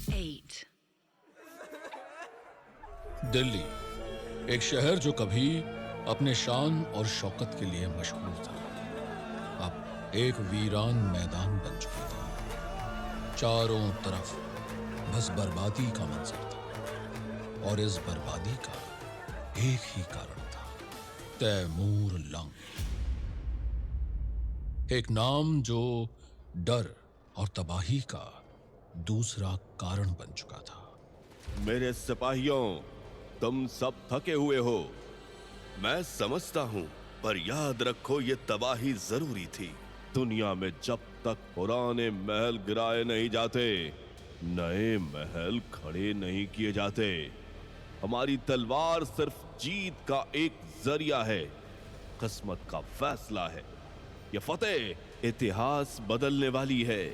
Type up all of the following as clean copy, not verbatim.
8. दिल्ली, एक शहर जो कभी अपने शान और शौकत के लिए मशहूर था, अब एक वीरान मैदान बन चुका था। चारों तरफ बस बर्बादी का मंजर था, और इस बर्बादी का एक ही कारण था, तैमूर लंग। एक नाम जो डर और तबाही का दूसरा कारण बन चुका था। मेरे सिपाहियों, तुम सब थके हुए हो, मैं समझता हूं, पर याद रखो ये तबाही जरूरी थी। दुनिया में जब तक पुराने महल गिराए नहीं जाते, नए महल खड़े नहीं किए जाते। हमारी तलवार सिर्फ जीत का एक जरिया है, किस्मत का फैसला है। ये फतेह इतिहास बदलने वाली है,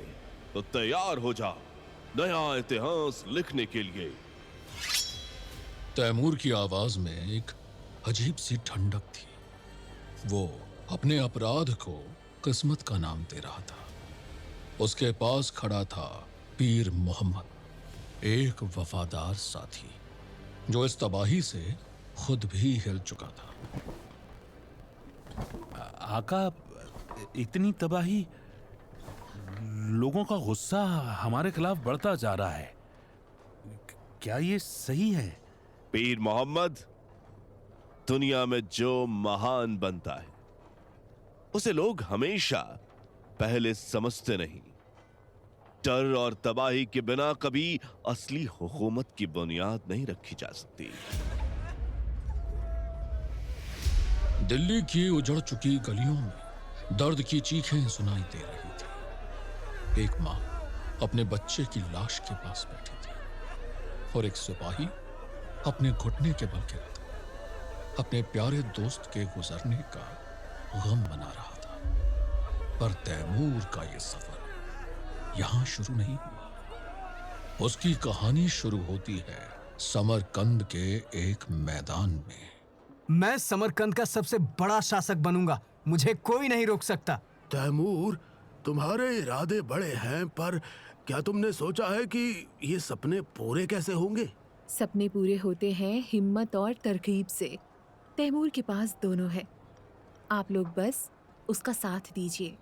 तो तैयार हो जा नया इतिहास लिखने के लिए। तैमूर की आवाज में एक अजीब सी ठंडक थी। वो अपने अपराध को किस्मत का नाम दे रहा था। उसके पास खड़ा था पीर मोहम्मद, एक वफादार साथी जो इस तबाही से खुद भी हिल चुका था। आका, इतनी तबाही, लोगों का गुस्सा हमारे खिलाफ बढ़ता जा रहा है। क्या ये सही है? पीर मोहम्मद, दुनिया में जो महान बनता है उसे लोग हमेशा पहले समझते नहीं। डर और तबाही के बिना कभी असली हुकूमत की बुनियाद नहीं रखी जा सकती। दिल्ली की उजड़ चुकी गलियों में दर्द की चीखें सुनाई दे रही थी। एक माँ अपने बच्चे की लाश के पास बैठी थी, और एक सिपाही अपने घुटने के बल गिरा था, अपने प्यारे दोस्त के गुजरने का गम मना रहा था। पर तैमूर का यह सफर यहां शुरू नहीं हुआ। उसकी कहानी शुरू होती है समरकंद के एक मैदान में। मैं समरकंद का सबसे बड़ा शासक बनूंगा, मुझे कोई नहीं रोक सकता। तैमूर, तुम्हारे इरादे बड़े हैं, पर क्या तुमने सोचा है कि ये सपने पूरे कैसे होंगे? सपने पूरे होते हैं हिम्मत और तरकीब से। तैमूर के पास दोनों है, आप लोग बस उसका साथ दीजिए।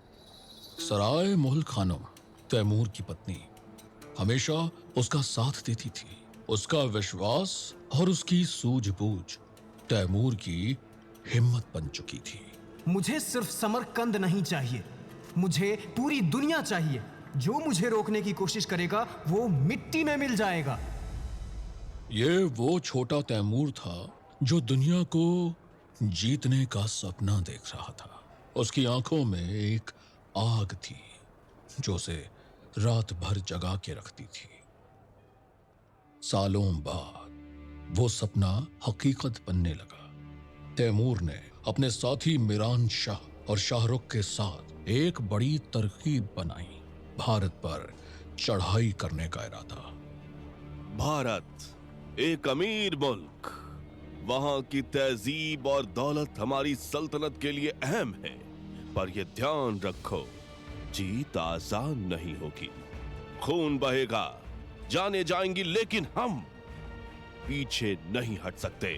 सराय मुल खानम, तैमूर की पत्नी, हमेशा उसका साथ देती थी। उसका विश्वास और उसकी सूझबूझ तैमूर की हिम्मत बन चुकी थी। मुझे सिर्फ समरकंद नहीं चाहिए, मुझे पूरी दुनिया चाहिए। जो मुझे रोकने की कोशिश करेगा वो मिट्टी में मिल जाएगा। ये वो छोटा तैमूर था जो दुनिया को जीतने का सपना देख रहा था। उसकी आंखों में एक आग थी जो उसे रात भर जगा के रखती थी। सालों बाद वो सपना हकीकत बनने लगा। तैमूर ने अपने साथी मीरान शाह और शाहरुख के साथ एक बड़ी तरकीब बनाई, भारत पर चढ़ाई करने का इरादा। भारत एक अमीर मुल्क, वहां की तहजीब और दौलत हमारी सल्तनत के लिए अहम है, पर यह ध्यान रखो, जीत आसान नहीं होगी। खून बहेगा, जाने जाएंगी, लेकिन हम पीछे नहीं हट सकते।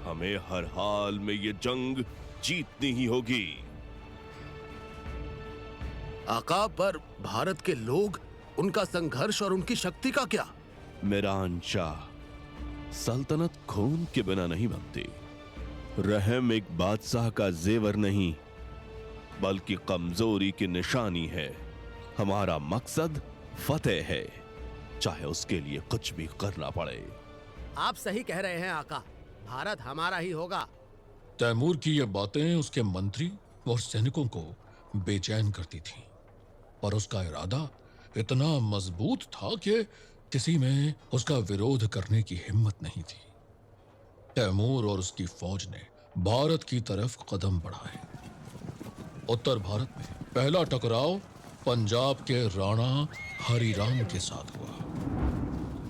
हमें हर हाल में ये जंग जीतनी ही होगी। आका, पर भारत के लोग, उनका संघर्ष और उनकी शक्ति का क्या? मीरान शाह, सल्तनत खून के बिना नहीं बनती। रहम एक बादशाह का जेवर नहीं, बल्कि कमजोरी की निशानी है। हमारा मकसद फतेह है, चाहे उसके लिए कुछ भी करना पड़े। आप सही कह रहे हैं आका, भारत हमारा ही होगा। तैमूर की ये बातें उसके मंत्री और सैनिकों को बेचैन करती थीं, पर उसका इरादा इतना मजबूत था कि किसी में उसका विरोध करने की हिम्मत नहीं थी। तैमूर और उसकी फौज ने भारत की तरफ कदम बढ़ाए। उत्तर भारत में पहला टकराव पंजाब के राणा हरिराम के साथ हुआ।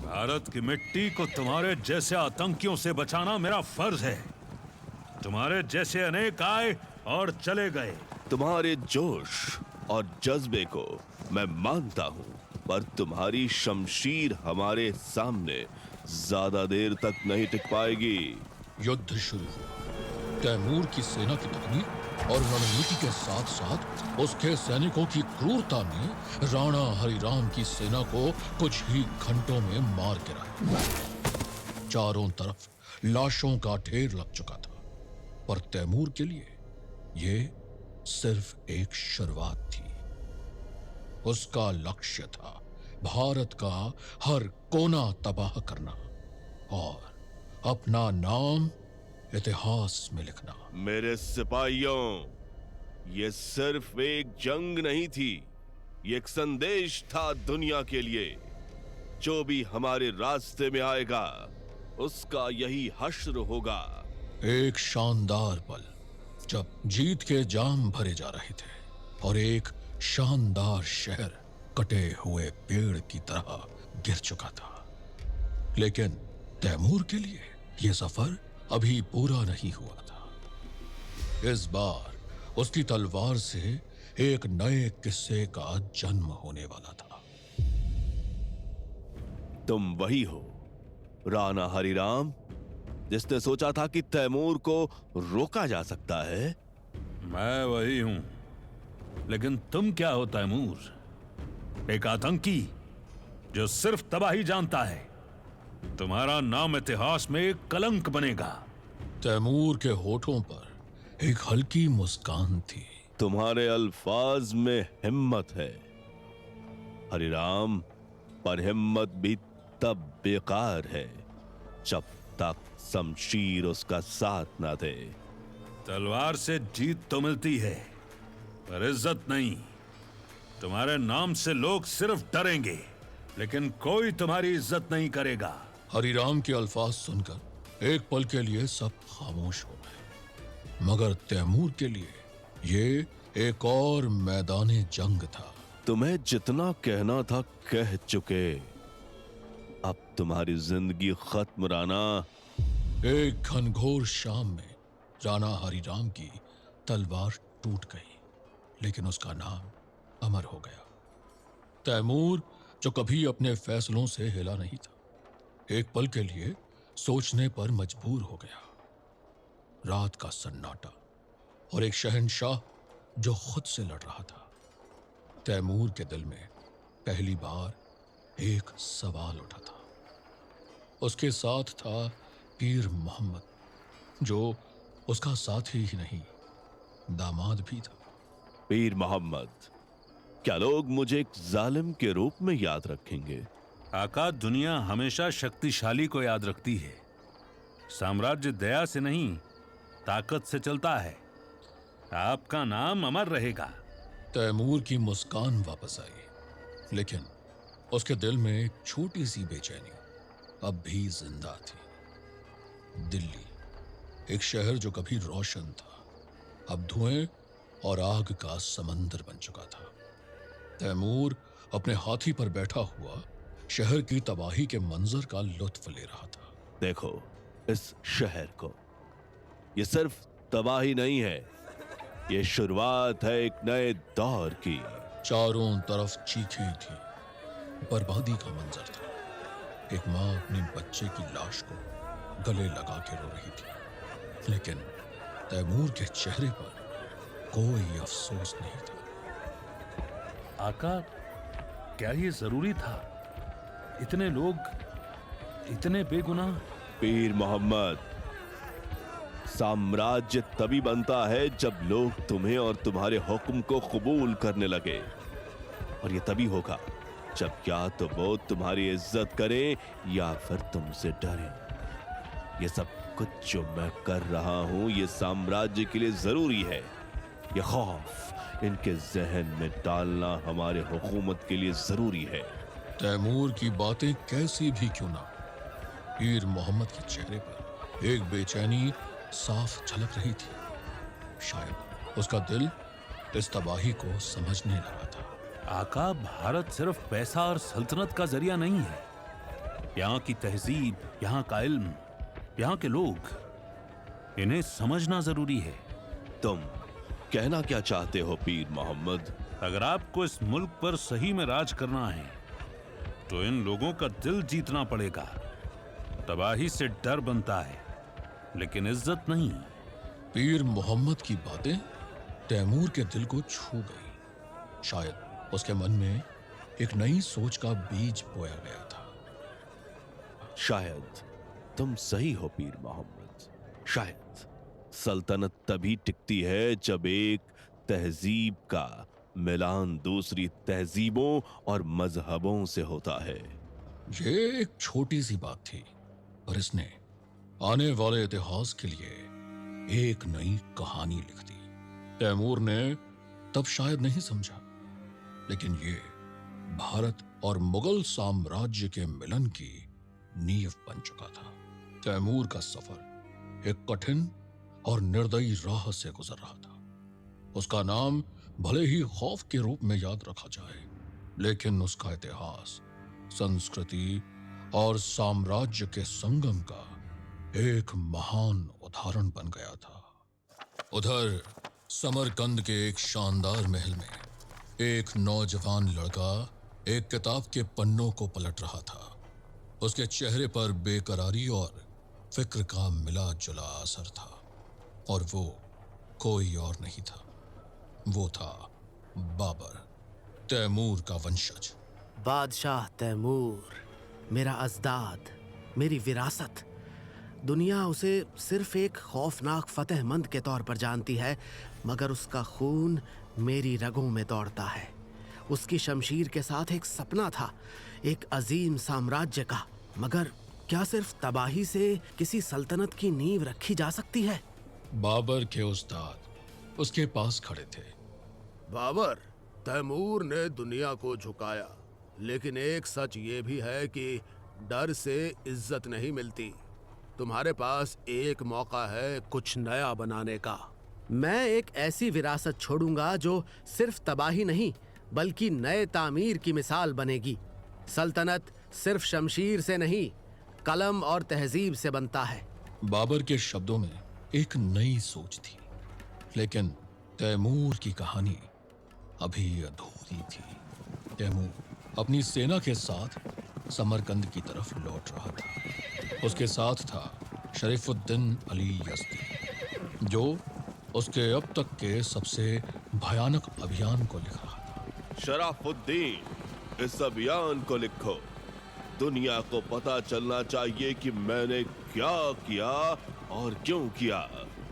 भारत की मिट्टी को तुम्हारे जैसे आतंकियों से बचाना मेरा फर्ज है। तुम्हारे जैसे अनेक आए और चले गए। तुम्हारे जोश और जज्बे को मैं मानता हूं, पर तुम्हारी शमशीर हमारे सामने ज्यादा देर तक नहीं टिक पाएगी। युद्ध शुरू हुआ। तैमूर की सेना की तकनीक और रणनीति के साथ साथ उसके सैनिकों की क्रूरता ने राणा हरिराम की सेना को कुछ ही घंटों में मार गिराया। चारों तरफ लाशों का ढेर लग चुका था, पर तैमूर के लिए ये सिर्फ एक शुरुआत थी। उसका लक्ष्य था भारत का हर कोना तबाह करना और अपना नाम इतिहास में लिखना। मेरे सिपाहियों, ये सिर्फ एक जंग नहीं थी, ये एक संदेश था दुनिया के लिए। जो भी हमारे रास्ते में आएगा उसका यही हश्र होगा। एक शानदार पल जब जीत के जाम भरे जा रहे थे और एक शानदार शहर कटे हुए पेड़ की तरह गिर चुका था। लेकिन तैमूर के लिए यह सफर अभी पूरा नहीं हुआ था। इस बार उसकी तलवार से एक नए किस्से का जन्म होने वाला था। तुम वही हो राणा हरिराम, जिसने सोचा था कि तैमूर को रोका जा सकता है। मैं वही हूं, लेकिन तुम क्या हो तैमूर? एक आतंकी जो सिर्फ तबाही जानता है। तुम्हारा नाम इतिहास में एक कलंक बनेगा। तैमूर के होठों पर एक हल्की मुस्कान थी। तुम्हारे अल्फाज में हिम्मत है हरिराम, पर हिम्मत भी तब बेकार है जब तक शमशीर उसका साथ ना दे। तलवार से जीत तो मिलती है, पर इज्जत नहीं। तुम्हारे नाम से लोग सिर्फ डरेंगे, लेकिन कोई तुम्हारी इज्जत नहीं करेगा। हरिराम के अल्फाज सुनकर एक पल के लिए सब खामोश हो गए, मगर तैमूर के लिए ये एक और मैदाने जंग था। तुम्हें जितना कहना था कह चुके, अब तुम्हारी जिंदगी खत्म राणा। एक घनघोर शाम में राणा हरिराम की तलवार टूट गई, लेकिन उसका नाम अमर हो गया। तैमूर, जो कभी अपने फैसलों से हिला नहीं था, एक पल के लिए सोचने पर मजबूर हो गया। रात का सन्नाटा और एक शहंशाह जो खुद से लड़ रहा था। तैमूर के दिल में पहली बार एक सवाल उठा था। उसके साथ था पीर मोहम्मद, जो उसका साथी ही नहीं, दामाद भी था। पीर मोहम्मद, क्या लोग मुझे एक जालिम के रूप में याद रखेंगे? आका, दुनिया हमेशा शक्तिशाली को याद रखती है। साम्राज्य दया से नहीं, ताकत से चलता है। आपका नाम अमर रहेगा। तैमूर की मुस्कान वापस आई, लेकिन उसके दिल में एक छोटी सी बेचैनी अब भी जिंदा थी। दिल्ली, एक शहर जो कभी रोशन था, अब धुएं और आग का समंदर बन चुका था। तैमूर अपने हाथी पर बैठा हुआ शहर की तबाही के मंजर का लुत्फ ले रहा था। देखो इस शहर को, ये सिर्फ तबाही नहीं है, ये शुरुआत है एक नए दौर की। चारों तरफ चीखें थी, बर्बादी का मंजर था। एक माँ अपने बच्चे की लाश को गले लगा के रो रही थी, लेकिन तैमूर के चेहरे पर कोई अफसोस नहीं था। आका, क्या ये जरूरी था? इतने लोग, इतने बेगुनाह। पीर मोहम्मद, साम्राज्य तभी बनता है जब लोग तुम्हें और तुम्हारे हुक्म को कबूल करने लगे, और ये तभी होगा जब या तो वो तुम्हारी इज्जत करें या फिर तुमसे डरें। ये सब कुछ जो मैं कर रहा हूं, ये साम्राज्य के लिए जरूरी है। ये खौफ इनके जहन में डालना हमारे हुकूमत के लिए जरूरी है। तैमूर की बातें कैसी भी क्यों ना, पीर मोहम्मद के चेहरे पर एक बेचैनी साफ झलक रही थी। शायद उसका दिल इस तबाही को समझने लगा था। आका, भारत सिर्फ पैसा और सल्तनत का जरिया नहीं है। यहाँ की तहजीब, यहाँ का इल्म, यहाँ के लोग, इन्हें समझना जरूरी है। तुम कहना क्या चाहते हो पीर मोहम्मद? अगर आपको इस मुल्क पर सही में राज करना है, तो इन लोगों का दिल जीतना पड़ेगा। तबाही से डर बनता है, लेकिन इज्जत नहीं। पीर मोहम्मद की बातें तैमूर के दिल को छू गई। शायद उसके मन में एक नई सोच का बीज बोया गया था। शायद तुम सही हो पीर मोहम्मद। शायद सल्तनत तभी टिकती है जब एक तहजीब का मिलान दूसरी तहजीबों और मजहबों से होता है। ये एक छोटी सी बात थी, पर इसने आने वाले इतिहास के लिए एक नई कहानी लिख दी। तैमूर ने तब शायद नहीं समझा, लेकिन ये भारत और मुगल साम्राज्य के मिलन की नींव बन चुका था। तैमूर का सफर एक कठिन और निर्दयी राह से गुजर रहा था। उसका नाम भले ही खौफ के रूप में याद रखा जाए, लेकिन उसका इतिहास संस्कृति और साम्राज्य के संगम का एक महान उदाहरण बन गया था। उधर समरकंद के एक शानदार महल में एक नौजवान लड़का एक किताब के पन्नों को पलट रहा था। उसके चेहरे पर बेकरारी और फिक्र का मिला जुला असर था, और वो कोई और नहीं था, वो था बाबर, तैमूर का वंशज। बादशाह तैमूर, मेरा अजदाद, मेरी विरासत। दुनिया उसे सिर्फ एक खौफनाक फतेहमंद के तौर पर जानती है, मगर उसका खून मेरी रगों में दौड़ता है। उसकी शमशीर के साथ एक सपना था, एक अजीम साम्राज्य का। मगर क्या सिर्फ तबाही से किसी सल्तनत की नींव रखी जा सकती है? बाबर के उस्ताद उसके पास खड़े थे। बाबर, तैमूर ने दुनिया को झुकाया, लेकिन एक सच ये भी है कि डर से इज्जत नहीं मिलती। तुम्हारे पास एक मौका है कुछ नया बनाने का। मैं एक ऐसी विरासत छोड़ूंगा जो सिर्फ तबाही नहीं बल्कि नए तामीर की मिसाल बनेगी। सल्तनत सिर्फ शमशीर से नहीं, कलम और तहजीब से बनता है। बाबर के शब्दों में एक नई सोच थी, लेकिन तैमूर की कहानी अभी अधूरी थी। तैमूर अपनी सेना के साथ समरकंद की तरफ लौट रहा था। उसके साथ था शरीफुद्दीन अली यज़दी, जो उसके अब तक के सबसे भयानक अभियान को लिख रहा था। शराफुद्दीन, इस अभियान को लिखो। दुनिया को पता चलना चाहिए कि मैंने क्या किया और क्यों किया।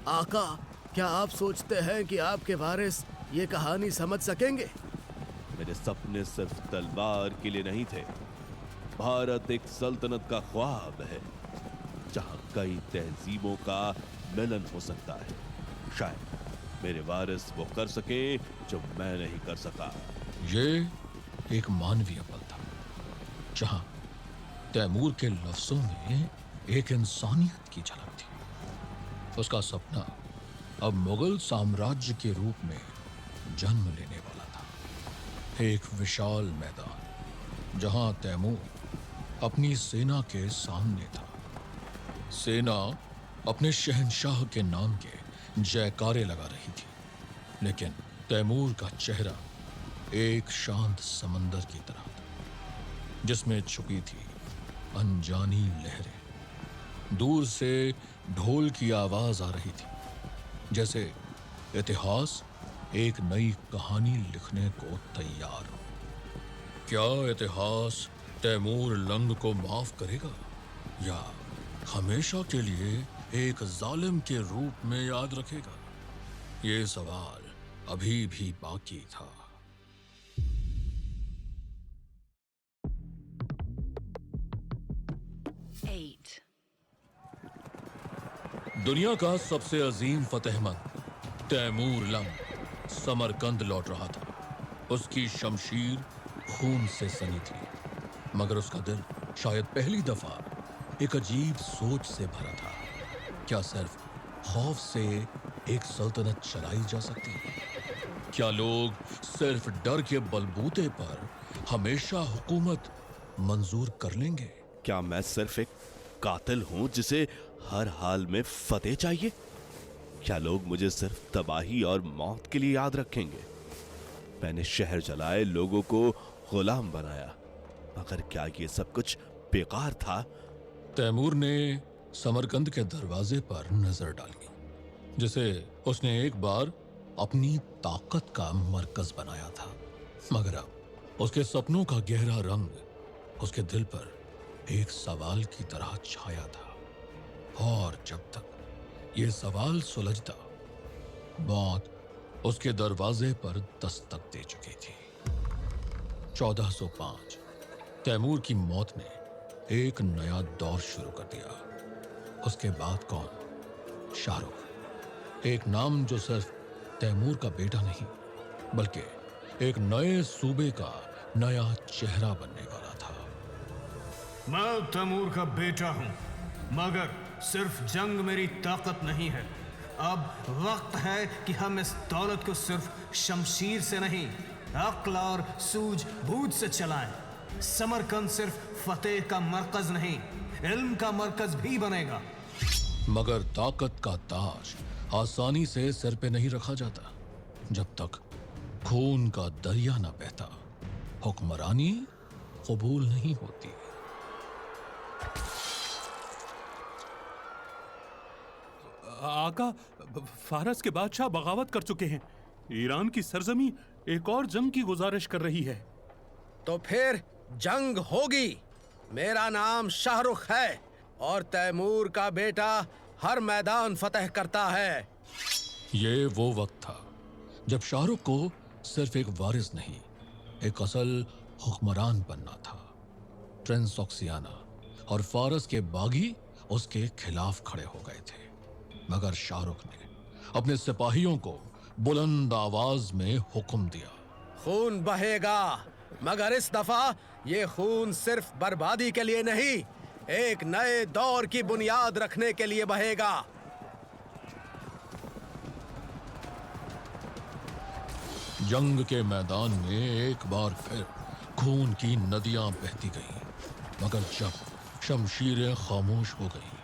आका, क्या आप सोचते हैं कि आपके वारिस ये कहानी समझ सकेंगे? मेरे सपने सिर्फ तलवार के लिए नहीं थे। भारत एक सल्तनत का ख्वाब है, जहां कई तहजीबों का मिलन हो सकता है। शायद मेरे वारिस वो कर सके जो मैं नहीं कर सका। ये एक मानवीय पल था, जहां तैमूर के लफ्जों में एक इंसानियत की झलक थी। उसका सपना अब मुगल साम्राज्य के रूप में जन्म लेने वाला था। एक विशाल मैदान, जहां तैमूर अपनी सेना के सामने था। सेना अपने शहंशाह के नाम के जयकारे लगा रही थी, लेकिन तैमूर का चेहरा एक शांत समंदर की तरह था, जिसमें छुपी थी अनजानी लहरें। दूर से ढोल की आवाज आ रही थी, जैसे इतिहास एक नई कहानी लिखने को तैयार हो। क्या इतिहास तैमूर लंग को माफ करेगा, या हमेशा के लिए एक जालिम के रूप में याद रखेगा? ये सवाल अभी भी बाकी था। दुनिया का सबसे अजीम फतेहमंद तैमूर लंग समरकंद लौट रहा था। उसकी शमशीर खून से सनी थी, मगर उसका दिल शायद पहली दफा एक अजीब सोच से भरा था। क्या सिर्फ खौफ से एक सल्तनत चलाई जा सकती है? क्या लोग सिर्फ डर के बलबूते पर हमेशा हुकूमत मंजूर कर लेंगे? क्या मैं सिर्फ एक कातिल हूं जिसे हर हाल में फतेह चाहिए? क्या लोग मुझे सिर्फ तबाही और मौत के लिए याद रखेंगे? मैंने शहर जलाए, लोगों को गुलाम बनाया, मगर क्या ये सब कुछ बेकार था? तैमूर ने समरकंद के दरवाजे पर नजर डाली, जिसे उसने एक बार अपनी ताकत का मरकज बनाया था। मगर अब उसके सपनों का गहरा रंग उसके दिल पर एक सवाल की तरह छाया था, और जब तक ये सवाल सुलझता, मौत उसके दरवाजे पर दस्तक दे चुकी थी। 1405 तैमूर की मौत ने एक नया दौर शुरू कर दिया। उसके बाद कौन? शाहरुख, एक नाम जो सिर्फ तैमूर का बेटा नहीं, बल्कि एक नए सूबे का नया चेहरा बनने वाला था। मैं तैमूर का बेटा हूं, मगर सिर्फ जंग मेरी ताकत नहीं है। अब वक्त है कि हम इस दौलत को सिर्फ शमशीर से नहीं, अक्ल और सूझबूझ से चलाएं। समरकंद सिर्फ फतेह का मरकज नहीं, इल्म का मरकज भी बनेगा। मगर ताकत का ताज आसानी से सिर पे नहीं रखा जाता। जब तक खून का दरिया न बहता, हुक्मरानी कबूल नहीं होती। आका, फारस के बादशाह बगावत कर चुके हैं। ईरान की सरजमी एक और जंग की गुजारिश कर रही है। तो फिर जंग होगी। मेरा नाम शाहरुख है और तैमूर का बेटा हर मैदान फतह करता है। ये वो वक्त था जब शाहरुख को सिर्फ एक वारिस नहीं, एक असल हुक्मरान बनना था। प्रिंस ऑक्सियाना और फारस के बागी उसके खिलाफ खड़े हो गए थे, मगर शाहरुख ने अपने सिपाहियों को बुलंद आवाज में हुक्म दिया, खून बहेगा, मगर इस दफा ये खून सिर्फ बर्बादी के लिए नहीं, एक नए दौर की बुनियाद रखने के लिए बहेगा। जंग के मैदान में एक बार फिर खून की नदियां बहती गईं, मगर जब शमशीरें खामोश हो गईं,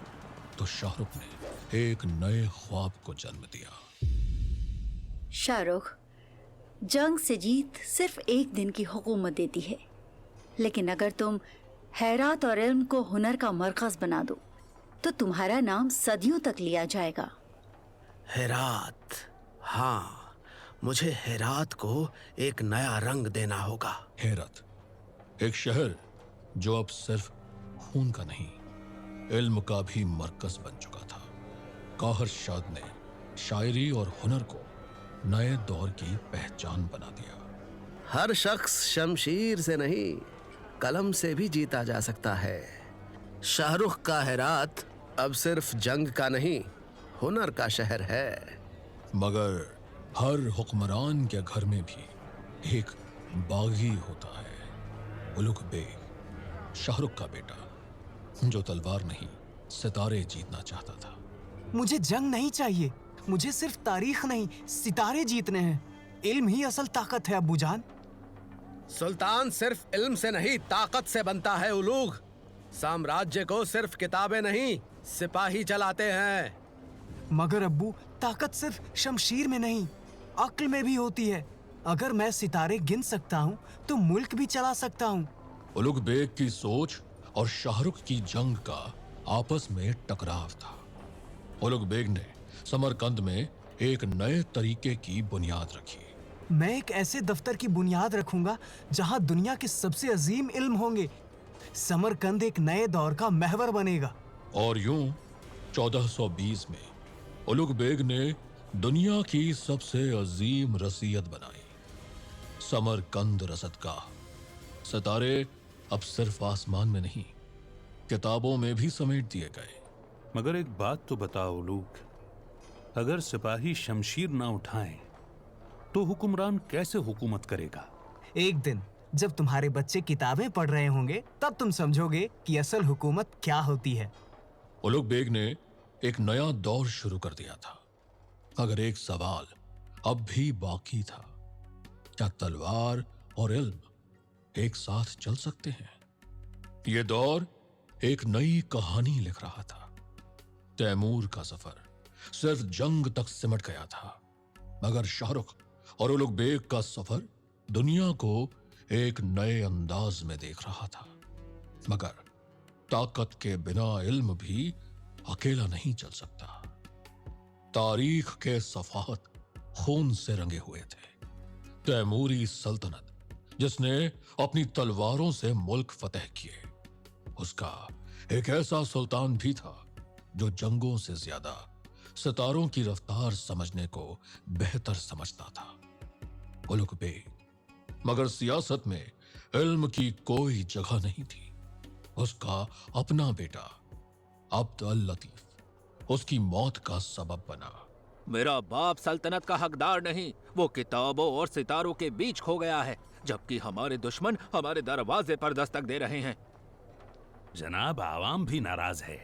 तो शाहरुख ने एक नए ख्वाब को जन्म दिया। शाहरुख, जंग से जीत सिर्फ एक दिन की हुकूमत देती है, लेकिन अगर तुम हैरात और इल्म को हुनर का मरकज बना दो, तो तुम्हारा नाम सदियों तक लिया जाएगा। हेरात, हाँ, मुझे हेरात को एक नया रंग देना होगा। हेरत, एक शहर जो अब सिर्फ खून का नहीं, इल्म का भी मरकज बन चुका था। काहर शाद ने शायरी और हुनर को नए दौर की पहचान बना दिया। हर शख्स शमशीर से नहीं, कलम से भी जीता जा सकता है। शाहरुख का हेरात अब सिर्फ जंग का नहीं, हुनर का शहर है। मगर हर हुक्मरान के घर में भी एक बागी होता है। उलुग बेग, शाहरुख का बेटा, जो तलवार नहीं सितारे जीतना चाहता था। मुझे जंग नहीं चाहिए, मुझे सिर्फ तारीख नहीं, सितारे जीतने हैं। इल्म ही असल ताकत है अब्बू जान। सुल्तान सिर्फ इल्म से नहीं, ताकत से बनता है उलूग। साम्राज्य को सिर्फ किताबें नहीं, सिपाही चलाते हैं। मगर अब्बू, ताकत सिर्फ शमशीर में नहीं, अक्ल में भी होती है। अगर मैं सितारे गिन सकता हूँ तो मुल्क भी चला सकता हूँ। उलुग बेग की सोच और शाहरुख की जंग का आपस में टकराव था। उलुग बेग ने समरकंद में एक नए तरीके की बुनियाद रखी। मैं एक ऐसे दफ्तर की बुनियाद रखूंगा जहां दुनिया के सबसे अजीम इल्म होंगे। समरकंद एक नए दौर का महवर बनेगा। और यूं 1420 में उलुग बेग ने दुनिया की सबसे अजीम रसीयत बनाई, समरकंद रसदगाह। सितारे अब सिर्फ आसमान में नहीं, किताबों में भी समेट दिए गए। मगर एक बात तो बताओ लूक, अगर सिपाही शमशीर ना उठाएं तो हुक्मरान कैसे हुकूमत करेगा? एक दिन जब तुम्हारे बच्चे किताबें पढ़ रहे होंगे, तब तुम समझोगे कि असल हुकूमत क्या होती है। उलुग बेग ने एक नया दौर शुरू कर दिया था। अगर एक सवाल अब भी बाकी था, क्या तलवार और इल्म एक साथ चल सकते हैं? यह दौर एक नई कहानी लिख रहा था। तैमूर का सफर सिर्फ जंग तक सिमट गया था, मगर शाहरुख और उलुग बेग का सफर दुनिया को एक नए अंदाज में देख रहा था। मगर ताकत के बिना इल्म भी अकेला नहीं चल सकता। तारीख के सफाहत खून से रंगे हुए थे। तैमूरी सल्तनत जिसने अपनी तलवारों से मुल्क फतह किए, उसका एक ऐसा सुल्तान भी था जो जंगों से ज्यादा सितारों की रफ्तार समझने को बेहतर समझता था, उलुग बेग। मगर सियासत में इल्म की कोई जगह नहीं थी। उसका अपना बेटा अब्द अल लतीफ उसकी मौत का सबब बना। मेरा बाप सल्तनत का हकदार नहीं, वो किताबों और सितारों के बीच खो गया है, जबकि हमारे दुश्मन हमारे दरवाजे पर दस्तक दे रहे हैं। जनाब, आवाम भी नाराज है।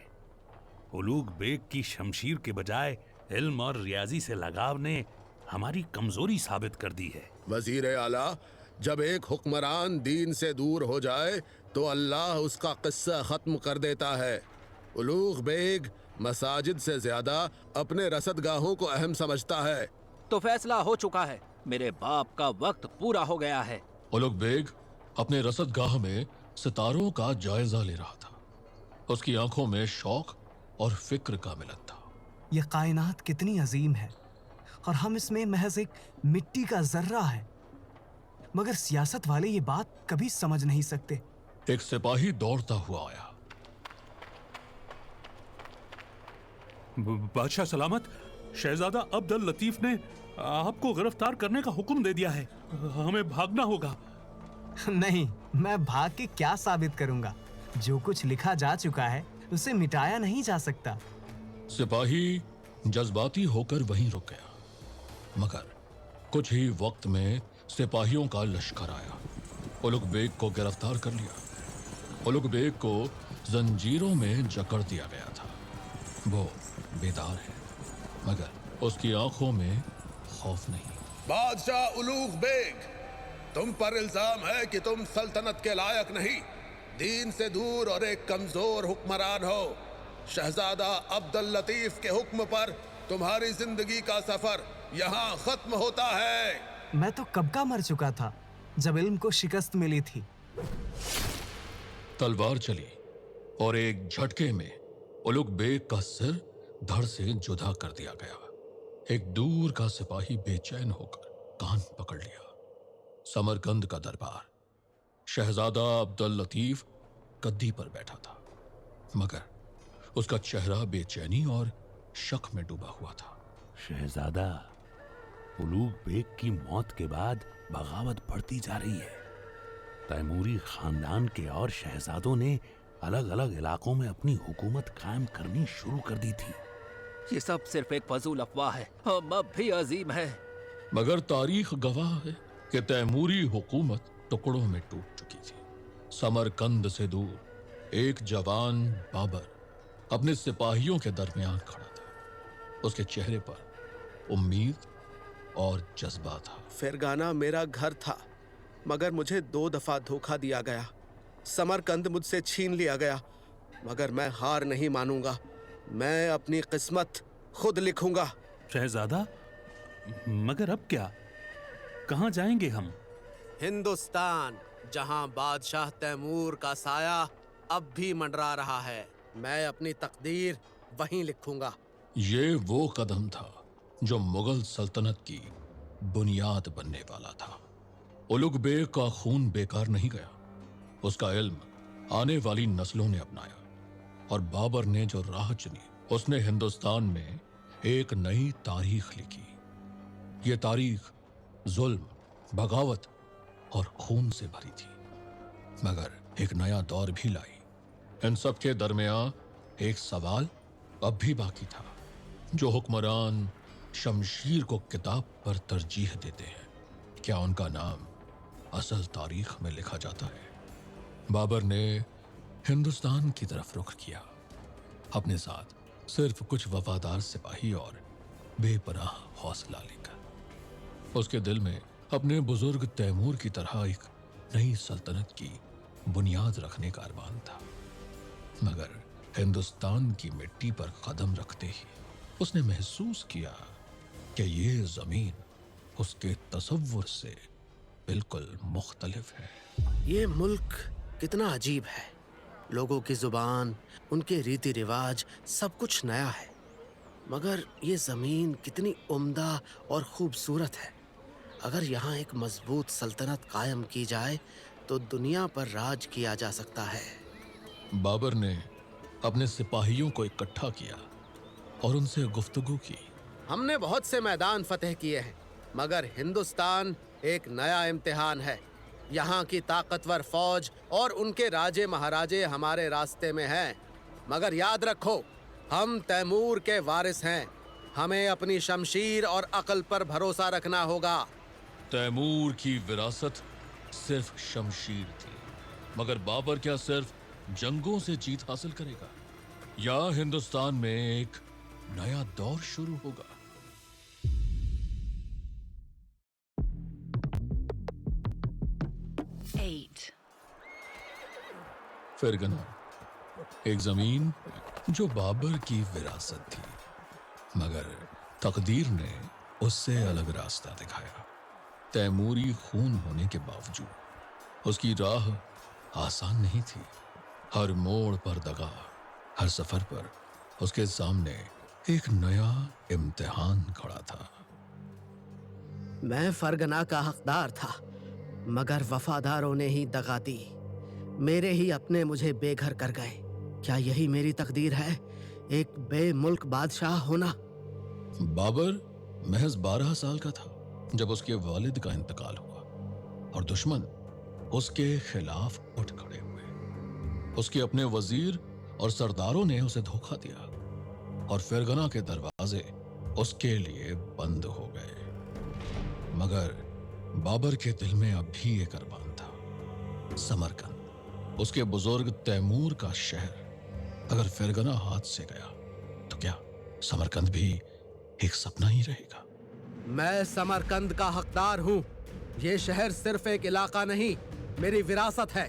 उलूग बेग की शमशीर के बजाय इल्म और रियाजी से लगाव ने हमारी कमजोरी साबित कर दी है। वजीर आला, जब एक हुक्मरान दीन से दूर हो जाए तो अल्लाह उसका किस्सा खत्म कर देता है। उलूग बेग मसाजिद से ज्यादा अपने रसदगाहों को अहम समझता है। तो फैसला हो चुका है, मेरे बाप का वक्त पूरा हो गया है। उलुग बेग अपने रसदगाह में सितारों का जायजा ले रहा था। उसकी आंखों में शौक और फिक्र का मिलन था। ये कायनात कितनी अजीम है और हम इसमें महज एक मिट्टी का जर्रा है, मगर सियासत वाले ये बात कभी समझ नहीं सकते। एक सिपाही दौड़ता हुआ आया। बादशाह सलामत, शहजादा अब्द अल लतीफ ने आपको गिरफ्तार करने का हुक्म दे दिया है। हमें भागना होगा। नहीं, मैं भाग के क्या साबित करूंगा? जो कुछ लिखा जा चुका है उसे मिटाया नहीं जा सकता। सिपाही जज्बाती होकर वहीं रुक गया, मगर कुछ ही वक्त में सिपाहियों का लश्कर आया। उलुग बेग को गिरफ्तार कर लिया। उलुग बेग को जंजीरों में जकड़ दिया गया था। वो बेदार है, मगर उसकी आंखों में खौफ नहीं। बादशाह उलूग बेग, तुम पर इल्जाम है कि तुम सल्तनत के लायक नहीं, दीन से दूर और एक कमजोर हुक्मरान हो। शहजादा अब्द अल लतीफ के हुक्म पर तुम्हारी जिंदगी का सफर यहाँ खत्म होता है। मैं तो कब का मर चुका था जब इल्म को शिकस्त मिली थी। तलवार चली और एक झटके में उलुग बेग का सिर धड़ से जुदा कर दिया गया। एक दूर का सिपाही बेचैन होकर कान पकड़ लिया। समरकंद का दरबार। शहजादा अब्द अल लतीफ गद्दी पर बैठा था, मगर उसका चेहरा बेचैनी और शक में डूबा हुआ था। शहजादा, उलूग बेग की मौत के बाद बगावत बढ़ती जा रही है। तैमूरी खानदान के और शहजादों ने अलग अलग इलाकों में अपनी हुकूमत कायम करनी शुरू कर दी थी। ये सब सिर्फ एक फजूल अफवाह है, हम अब भी अजीम है। मगर तारीख गवाह है कि तैमूरी हुकूमत टुकड़ों में टूट चुकी थी। समरकंद से दूर एक जवान बाबर अपने सिपाहियों के दरमियान खड़ा था। उसके चेहरे पर उम्मीद और जज्बा था। फरगाना मेरा घर था, मगर मुझे 2 दफा धोखा दिया गया। समरकंद मुझसे छीन लिया गया, मगर मैं हार नहीं मानूंगा। मैं अपनी किस्मत खुद लिखूंगा। शहजादा, मगर अब क्या? कहाँ जाएंगे हम? हिंदुस्तान, जहां बादशाह तैमूर का साया अब भी मंडरा रहा है। मैं अपनी तकदीर वहीं लिखूंगा। ये वो कदम था जो मुगल सल्तनत की बुनियाद बनने वाला था। उलुग बेग का खून बेकार नहीं गया। उसका इल्म आने वाली नस्लों ने अपनाया, और बाबर ने जो राह चुनी उसने हिंदुस्तान में एक नई तारीख लिखी। ये तारीख जुल्म, बगावत और खून से भरी थी, मगर एक नया दौर भी लाई। इन सब के दरमियान एक सवाल अब भी बाकी था। जो हुक्मरान शमशीर को किताब पर तरजीह देते हैं, क्या उनका नाम असल तारीख में लिखा जाता है? बाबर ने हिंदुस्तान की तरफ रुख किया, अपने साथ सिर्फ कुछ वफादार सिपाही और बेपनाह हौसला लेकर। उसके दिल में अपने बुजुर्ग तैमूर की तरह एक नई सल्तनत की बुनियाद रखने का अरमान था। मगर हिंदुस्तान की मिट्टी पर कदम रखते ही उसने महसूस किया कि ये जमीन उसके तसव्वुर से बिल्कुल मुख्तलिफ है। ये मुल्क कितना अजीब है। लोगों की जुबान, उनके रीति रिवाज, सब कुछ नया है। मगर ये ज़मीन कितनी उम्दा और खूबसूरत है। अगर यहाँ एक मजबूत सल्तनत कायम की जाए तो दुनिया पर राज किया जा सकता है। बाबर ने अपने सिपाहियों को इकट्ठा किया और उनसे गुफ्तगू की। हमने बहुत से मैदान फतेह किए हैं, मगर हिंदुस्तान एक नया इम्तिहान है। यहाँ की ताकतवर फौज और उनके राजे महाराजे हमारे रास्ते में हैं, मगर याद रखो, हम तैमूर के वारिस हैं। हमें अपनी शमशीर और अक्ल पर भरोसा रखना होगा। तैमूर की विरासत सिर्फ शमशीर थी, मगर बाबर क्या सिर्फ जंगों से जीत हासिल करेगा, या हिंदुस्तान में एक नया दौर शुरू होगा? फरगना, एक जमीन जो बाबर की विरासत थी, मगर तकदीर ने उससे अलग रास्ता दिखाया। तैमूरी खून होने के बावजूद उसकी राह आसान नहीं थी। हर मोड़ पर दगा, हर सफर पर उसके सामने एक नया इम्तिहान खड़ा था। मैं फरगना का हकदार था, मगर वफादारों ने ही दगा दी। मेरे ही अपने मुझे बेघर कर गए। क्या यही मेरी तकदीर है, एक बेमुल्क बादशाह होना? बाबर महज 12 साल का था जब उसके वालिद का इंतकाल हुआ और दुश्मन उसके खिलाफ उठ खड़े हुए। उसके अपने वजीर और सरदारों ने उसे धोखा दिया और फरगना के दरवाजे उसके लिए बंद हो गए। मगर बाबर के दिल में अब भी एक अरमान था, समरकंद, उसके बुजुर्ग तैमूर का शहर। अगर फरगना हाथ से गया तो क्या समरकंद भी एक सपना ही रहेगा? मैं समरकंद का हकदार हूँ। ये शहर सिर्फ एक इलाका नहीं, मेरी विरासत है।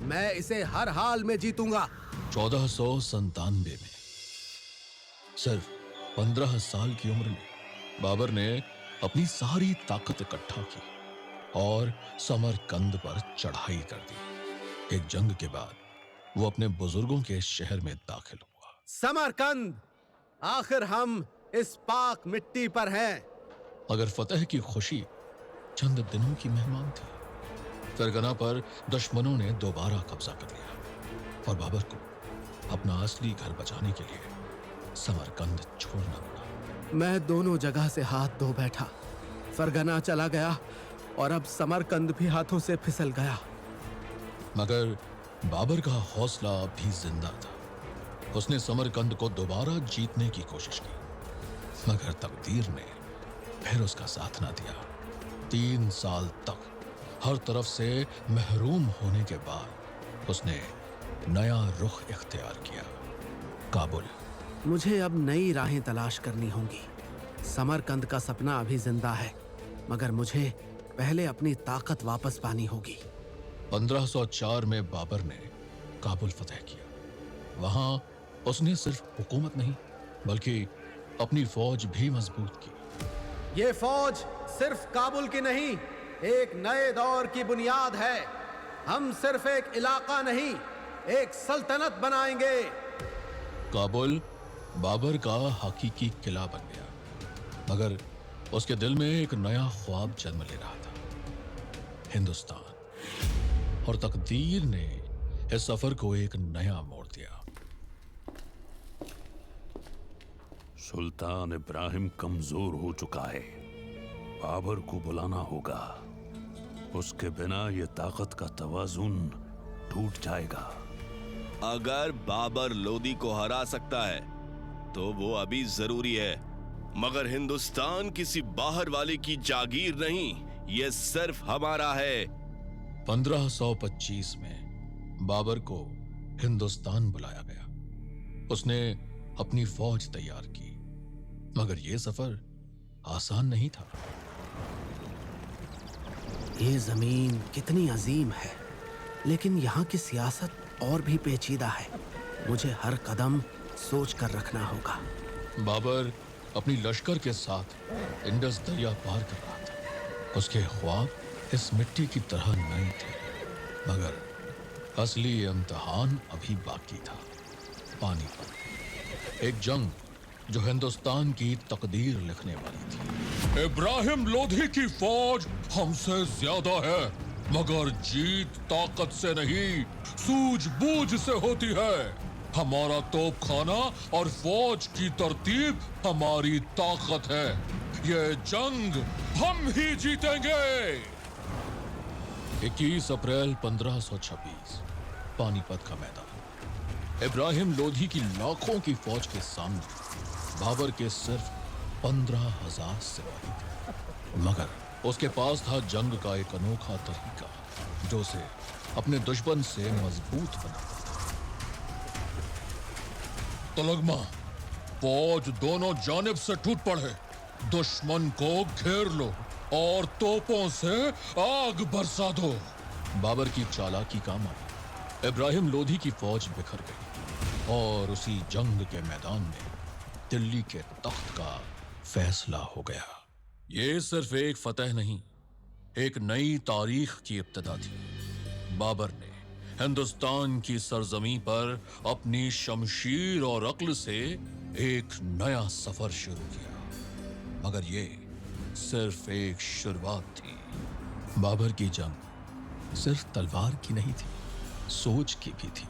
मैं इसे हर हाल में जीतूंगा। 1497 में सिर्फ 15 साल की उम्र में बाबर ने अपनी सारी ताकत इकट्ठा की और समरकंद पर चढ़ाई कर दी। एक जंग के बाद वो अपने बुजुर्गों के शहर में दाखिल हुआ। समरकंद, आखिर हम इस पाक मिट्टी पर हैं। मगर फतेह की खुशी चंद दिनों की मेहमान थी। फरगना पर दुश्मनों ने दोबारा कब्जा कर लिया और बाबर को अपना असली घर बचाने के लिए समरकंद छोड़ना पड़ा। मैं दोनों जगह से हाथ धो बैठा। फरगना चला गया और अब समरकंद भी हाथों से फिसल गया। मगर बाबर का हौसला भी जिंदा था। उसने समरकंद को दोबारा जीतने की कोशिश की, मगर तकदीर ने फिर उसका साथ ना दिया। 3 साल तक हर तरफ से महरूम होने के बाद उसने नया रुख इख्तियार किया, काबुल। मुझे अब नई राहें तलाश करनी होंगी। समरकंद का सपना अभी जिंदा है, मगर मुझे पहले अपनी ताकत वापस पानी होगी। 1504 में बाबर ने काबुल फतह किया। वहां उसने सिर्फ हुकूमत नहीं बल्कि अपनी फौज भी मजबूत की। ये फौज सिर्फ काबुल की नहीं, एक नए दौर की बुनियाद है। हम सिर्फ एक इलाका नहीं, एक सल्तनत बनाएंगे। काबुल बाबर का हकीकी किला बन गया, मगर उसके दिल में एक नया ख्वाब जन्म ले रहा था, हिंदुस्तान। और तकदीर ने इस सफर को एक नया मोड़ दिया। सुल्तान इब्राहिम कमजोर हो चुका है। बाबर को बुलाना होगा। उसके बिना ये ताकत का तवाजुन टूट जाएगा। अगर बाबर लोदी को हरा सकता है तो वो अभी जरूरी है, मगर हिंदुस्तान किसी बाहर वाले की जागीर नहीं, ये सिर्फ हमारा है। 1525 में बाबर को हिंदुस्तान बुलाया गया। उसने अपनी फौज तैयार की, मगर यह सफर आसान नहीं था। ये जमीन कितनी अजीम है, लेकिन यहाँ की सियासत और भी पेचीदा है। मुझे हर कदम सोच कर रखना होगा। बाबर अपनी लश्कर के साथ इंडस दरिया पार कर रहा था। उसके ख्वाब इस मिट्टी की तरह नए थे, मगर असली इम्तिहान अभी बाकी था। पानीपत, एक जंग जो हिंदुस्तान की तकदीर लिखने वाली थी। इब्राहिम लोधी की फौज हमसे ज्यादा है, मगर जीत ताकत से नहीं, सूझबूझ से होती है। हमारा तोपखाना और फौज की तरतीब हमारी ताकत है। ये जंग हम ही जीतेंगे। 21 अप्रैल 1526, पानीपत का मैदान। इब्राहिम लोधी की लाखों की फौज के सामने बाबर के सिर्फ 15,000 सिपाही थे, मगर उसके पास था जंग का एक अनोखा तरीका जो उसे अपने दुश्मन से मजबूत बनाता था। तलगमा, फौज दोनों जानिब से टूट पड़े, दुश्मन को घेर लो और तोपों से आग बरसा दो। बाबर की चालाकी का मारा इब्राहिम लोधी की फौज बिखर गई और उसी जंग के मैदान में दिल्ली के तख्त का फैसला हो गया। ये सिर्फ एक फतह नहीं, एक नई तारीख की इब्तिदा थी। बाबर ने हिंदुस्तान की सरजमी पर अपनी शमशीर और अक्ल से एक नया सफर शुरू किया, मगर ये सिर्फ एक शुरुआत थी। बाबर की जंग सिर्फ तलवार की नहीं थी, सोच की भी थी।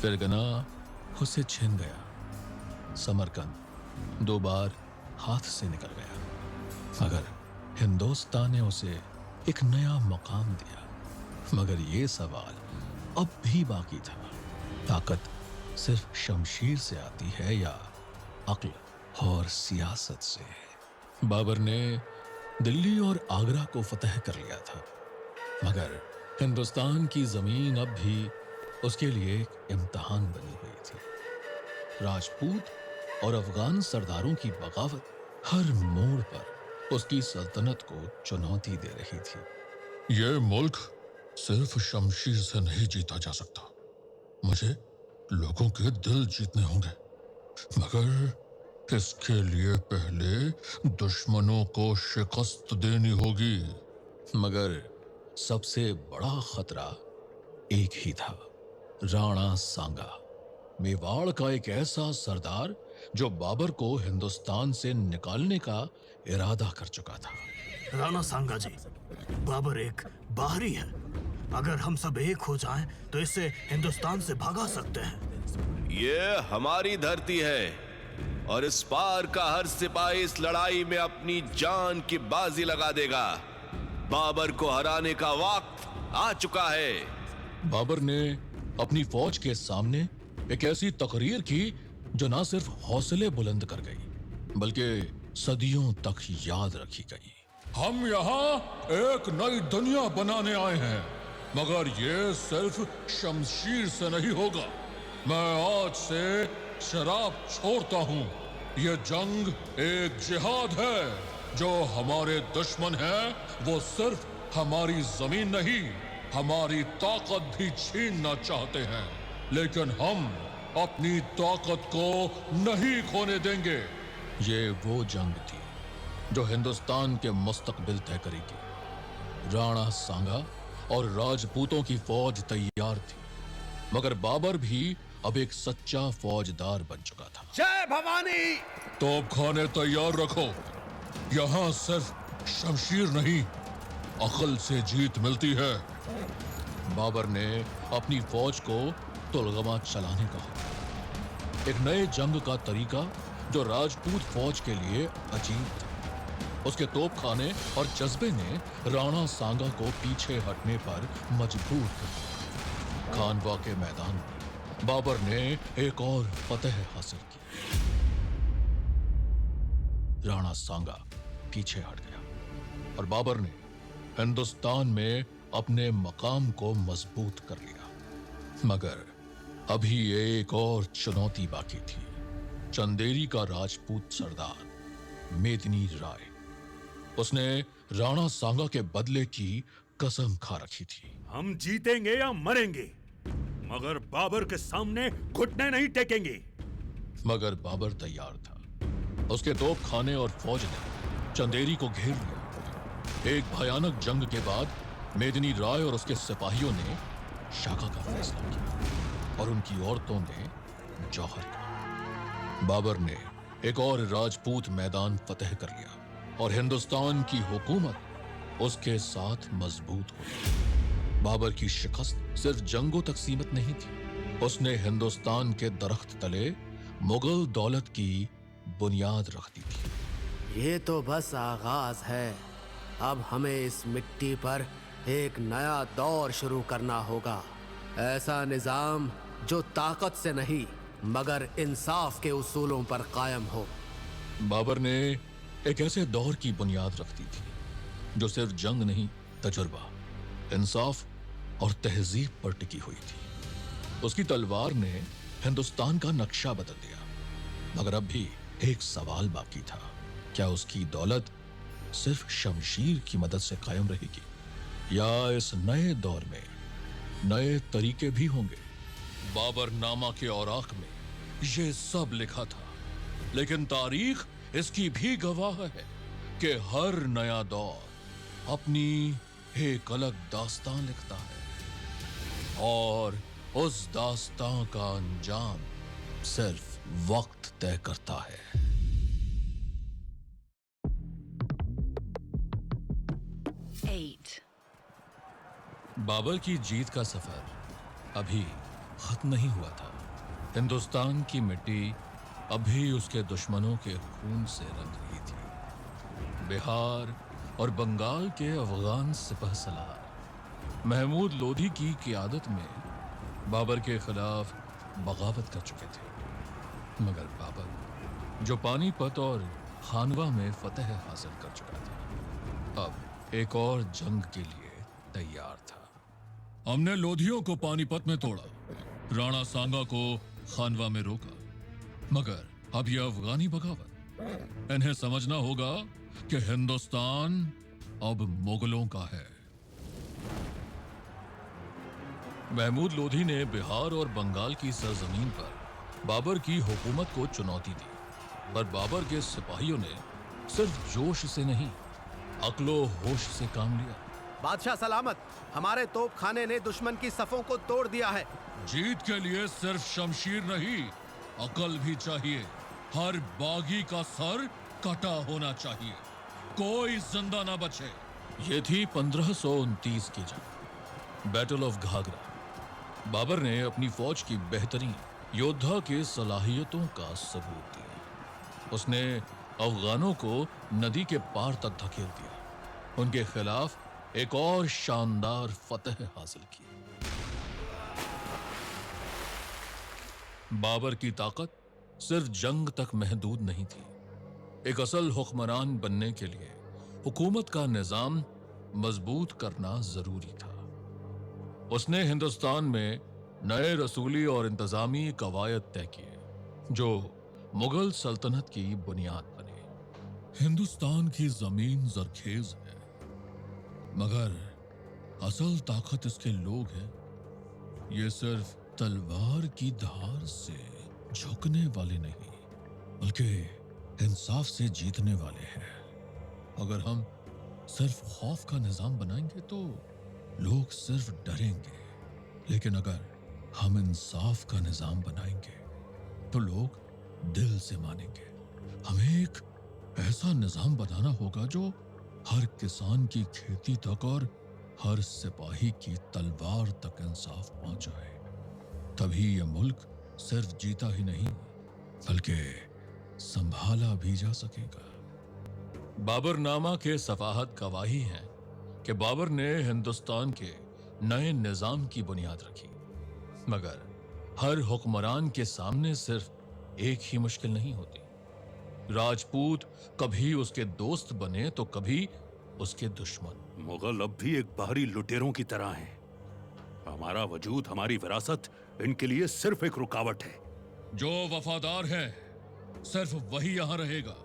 फिरगना उसे छिन गया, समरकंद 2 बार हाथ से निकल गया, मगर हिंदुस्तान ने उसे एक नया मकाम दिया। मगर ये सवाल अब भी बाकी था, ताकत सिर्फ शमशीर से आती है या अक्ल और सियासत से? बाबर ने दिल्ली और आगरा को फतह कर लिया था, मगर हिंदुस्तान की जमीन अब भी उसके लिए एक इम्तिहान बनी हुई थी। राजपूत और अफगान सरदारों की बगावत हर मोड़ पर उसकी सल्तनत को चुनौती दे रही थी। ये मुल्क सिर्फ शमशीर से नहीं जीता जा सकता, मुझे लोगों के दिल जीतने होंगे, मगर इसके लिए पहले दुश्मनों को शिकस्त देनी होगी। मगर सबसे बड़ा खतरा एक ही था, राणा सांगा, मेवाड़ का एक ऐसा सरदार जो बाबर को हिंदुस्तान से निकालने का इरादा कर चुका था। राणा सांगा जी, बाबर एक बाहरी है। अगर हम सब एक हो जाएं तो इसे हिंदुस्तान से भगा सकते हैं। ये हमारी धरती है और इस पार का हर सिपाही इस लड़ाई में अपनी जान की बाजी लगा देगा। बाबर को हराने का वक्त आ चुका है। बाबर ने अपनी फौज के सामने एक ऐसी तकरीर की जो न सिर्फ हौसले बुलंद कर गई, बल्कि सदियों तक याद रखी गई। हम यहाँ एक नई दुनिया बनाने आए हैं, मगर ये सिर्फ शमशीर से नहीं होगा। मैं आज से शराब छोड़ता हूँ। ये जंग एक जिहाद है। जो हमारे दुश्मन हैं, वो सिर्फ हमारी जमीन नहीं, हमारी ताकत भी छीनना चाहते हैं, लेकिन हम अपनी ताकत को नहीं खोने देंगे। ये वो जंग थी जो हिंदुस्तान के मुस्तकबिल तय करेगी। राणा सांगा और राजपूतों की फौज तैयार थी, मगर बाबर भी अब एक सच्चा फौजदार बन चुका था। जय भवानी! तोपखाने तैयार रखो। यहाँ सिर्फ शमशीर नहीं, अक्ल से जीत मिलती है। बाबर ने अपनी फौज को तुलगमा चलाने कहा, एक नए जंग का तरीका जो राजपूत फौज के लिए अजीब था। उसके तोपखाने और जज्बे ने राणा सांगा को पीछे हटने पर मजबूर कर दिया। खानवा के मैदान में बाबर ने एक और फतह हासिल की। राणा सांगा पीछे हट गया और बाबर ने हिंदुस्तान में अपने मकाम को मजबूत कर लिया। मगर अभी एक और चुनौती बाकी थी। चंदेरी का राजपूत सरदार मेदिनी राय, उसने राणा सांगा के बदले की कसम खा रखी थी। हम जीतेंगे या मरेंगे, मगर बाबर के सामने घुटने नहीं टेकेंगे। मगर बाबर तैयार था। उसके तोपखाने और फौज ने चंदेरी को घेर लिया। एक भयानक जंग के बाद मेदिनी राय और उसके सिपाहियों ने शाखा का फैसला किया और उनकी औरतों ने जौहर का। बाबर ने एक और राजपूत मैदान फतेह कर लिया और हिंदुस्तान की हुकूमत उसके साथ मजबूत हो गई। बाबर की शिकस्त सिर्फ जंगों तक सीमित नहीं थी, उसने हिंदुस्तान के दरख्त तले मुगल दौलत की बुनियाद रख दी थी। ये तो बस आगाज है। अब हमें इस मिट्टी पर एक नया दौर शुरू करना होगा। ऐसा निजाम जो ताकत से नहीं मगर इंसाफ के उसूलों पर कायम हो। बाबर ने एक ऐसे दौर की बुनियाद रख दी थी जो सिर्फ जंग नहीं, तजुर्बा, इंसाफ और तहजीब पर टिकी हुई थी। उसकी तलवार ने हिंदुस्तान का नक्शा बदल दिया, मगर अब भी एक सवाल बाकी था, क्या उसकी दौलत सिर्फ शमशीर की मदद से कायम रहेगी या इस नए दौर में नए तरीके भी होंगे। बाबर नामा के औराक में ये सब लिखा था, लेकिन तारीख इसकी भी गवाह है कि हर नया दौर अपनी एक अलग दास्तान लिखता है और उस दास्तान का अंजाम सिर्फ वक्त तय करता है। बाबर की जीत का सफर अभी खत्म नहीं हुआ था। हिंदुस्तान की मिट्टी अभी उसके दुश्मनों के खून से रंग रही थी। बिहार और बंगाल के अफगान सिपह सलार महमूद लोधी की क़ियादत में बाबर के खिलाफ बगावत कर चुके थे, मगर बाबर जो पानीपत और खानवा में फतह हासिल कर चुका था, अब एक और जंग के लिए तैयार था। हमने लोधियों को पानीपत में तोड़ा, राणा सांगा को खानवा में रोका, मगर अब यह अफगानी बगावत, इन्हें समझना होगा कि हिंदुस्तान अब मुगलों का है। महमूद लोधी ने बिहार और बंगाल की सरजमीन पर बाबर की हुकूमत को चुनौती दी, पर बाबर के सिपाहियों ने सिर्फ जोश से नहीं, अक्लो होश से काम लिया। बादशाह सलामत, हमारे तोपखाने ने दुश्मन की सफों को तोड़ दिया है। जीत के लिए सिर्फ शमशीर नहीं, अकल भी चाहिए। हर बागी का सर कटा होना चाहिए, कोई जिंदा ना बचे। ये थी 1529 की जंग, बैटल ऑफ घाघरा। बाबर ने अपनी फौज की बेहतरीन योद्धा के सलाहियतों का सबूत दिया। उसने अफगानों को नदी के पार तक धकेल दिया, उनके खिलाफ एक और शानदार फतह हासिल की। बाबर की ताकत सिर्फ जंग तक महदूद नहीं थी। एक असल हुक्मरान बनने के लिए हुकूमत का निजाम मजबूत करना जरूरी था। उसने हिंदुस्तान में नए रसूली और इंतजामी कवायद तय किए जो मुगल सल्तनत की बुनियाद बने। हिंदुस्तान की जमीन जरखेज है, मगर असल ताकत इसके लोग हैं। ये सिर्फ तलवार की धार से झुकने वाले नहीं, बल्कि इंसाफ से जीतने वाले हैं। अगर हम सिर्फ खौफ का निजाम बनाएंगे तो लोग सिर्फ डरेंगे, लेकिन अगर हम इंसाफ का निजाम बनाएंगे तो लोग दिल से मानेंगे। हमें एक ऐसा निजाम बनाना होगा जो हर किसान की खेती तक और हर सिपाही की तलवार तक इंसाफ पहुंचाए। तभी यह मुल्क सिर्फ जीता ही नहीं, बल्कि संभाला भी जा सकेगा। बाबरनामा के सफाहत गवाही है कि बाबर ने हिंदुस्तान के नए निजाम की बुनियाद रखी, मगर हर हुक्मरान के सामने सिर्फ एक ही मुश्किल नहीं होती। राजपूत कभी उसके दोस्त बने तो कभी उसके दुश्मन। मुगल अब भी एक बाहरी लुटेरों की तरह हैं। हमारा वजूद, हमारी विरासत इनके लिए सिर्फ एक रुकावट है। जो वफादार है सिर्फ वही यहां रहेगा,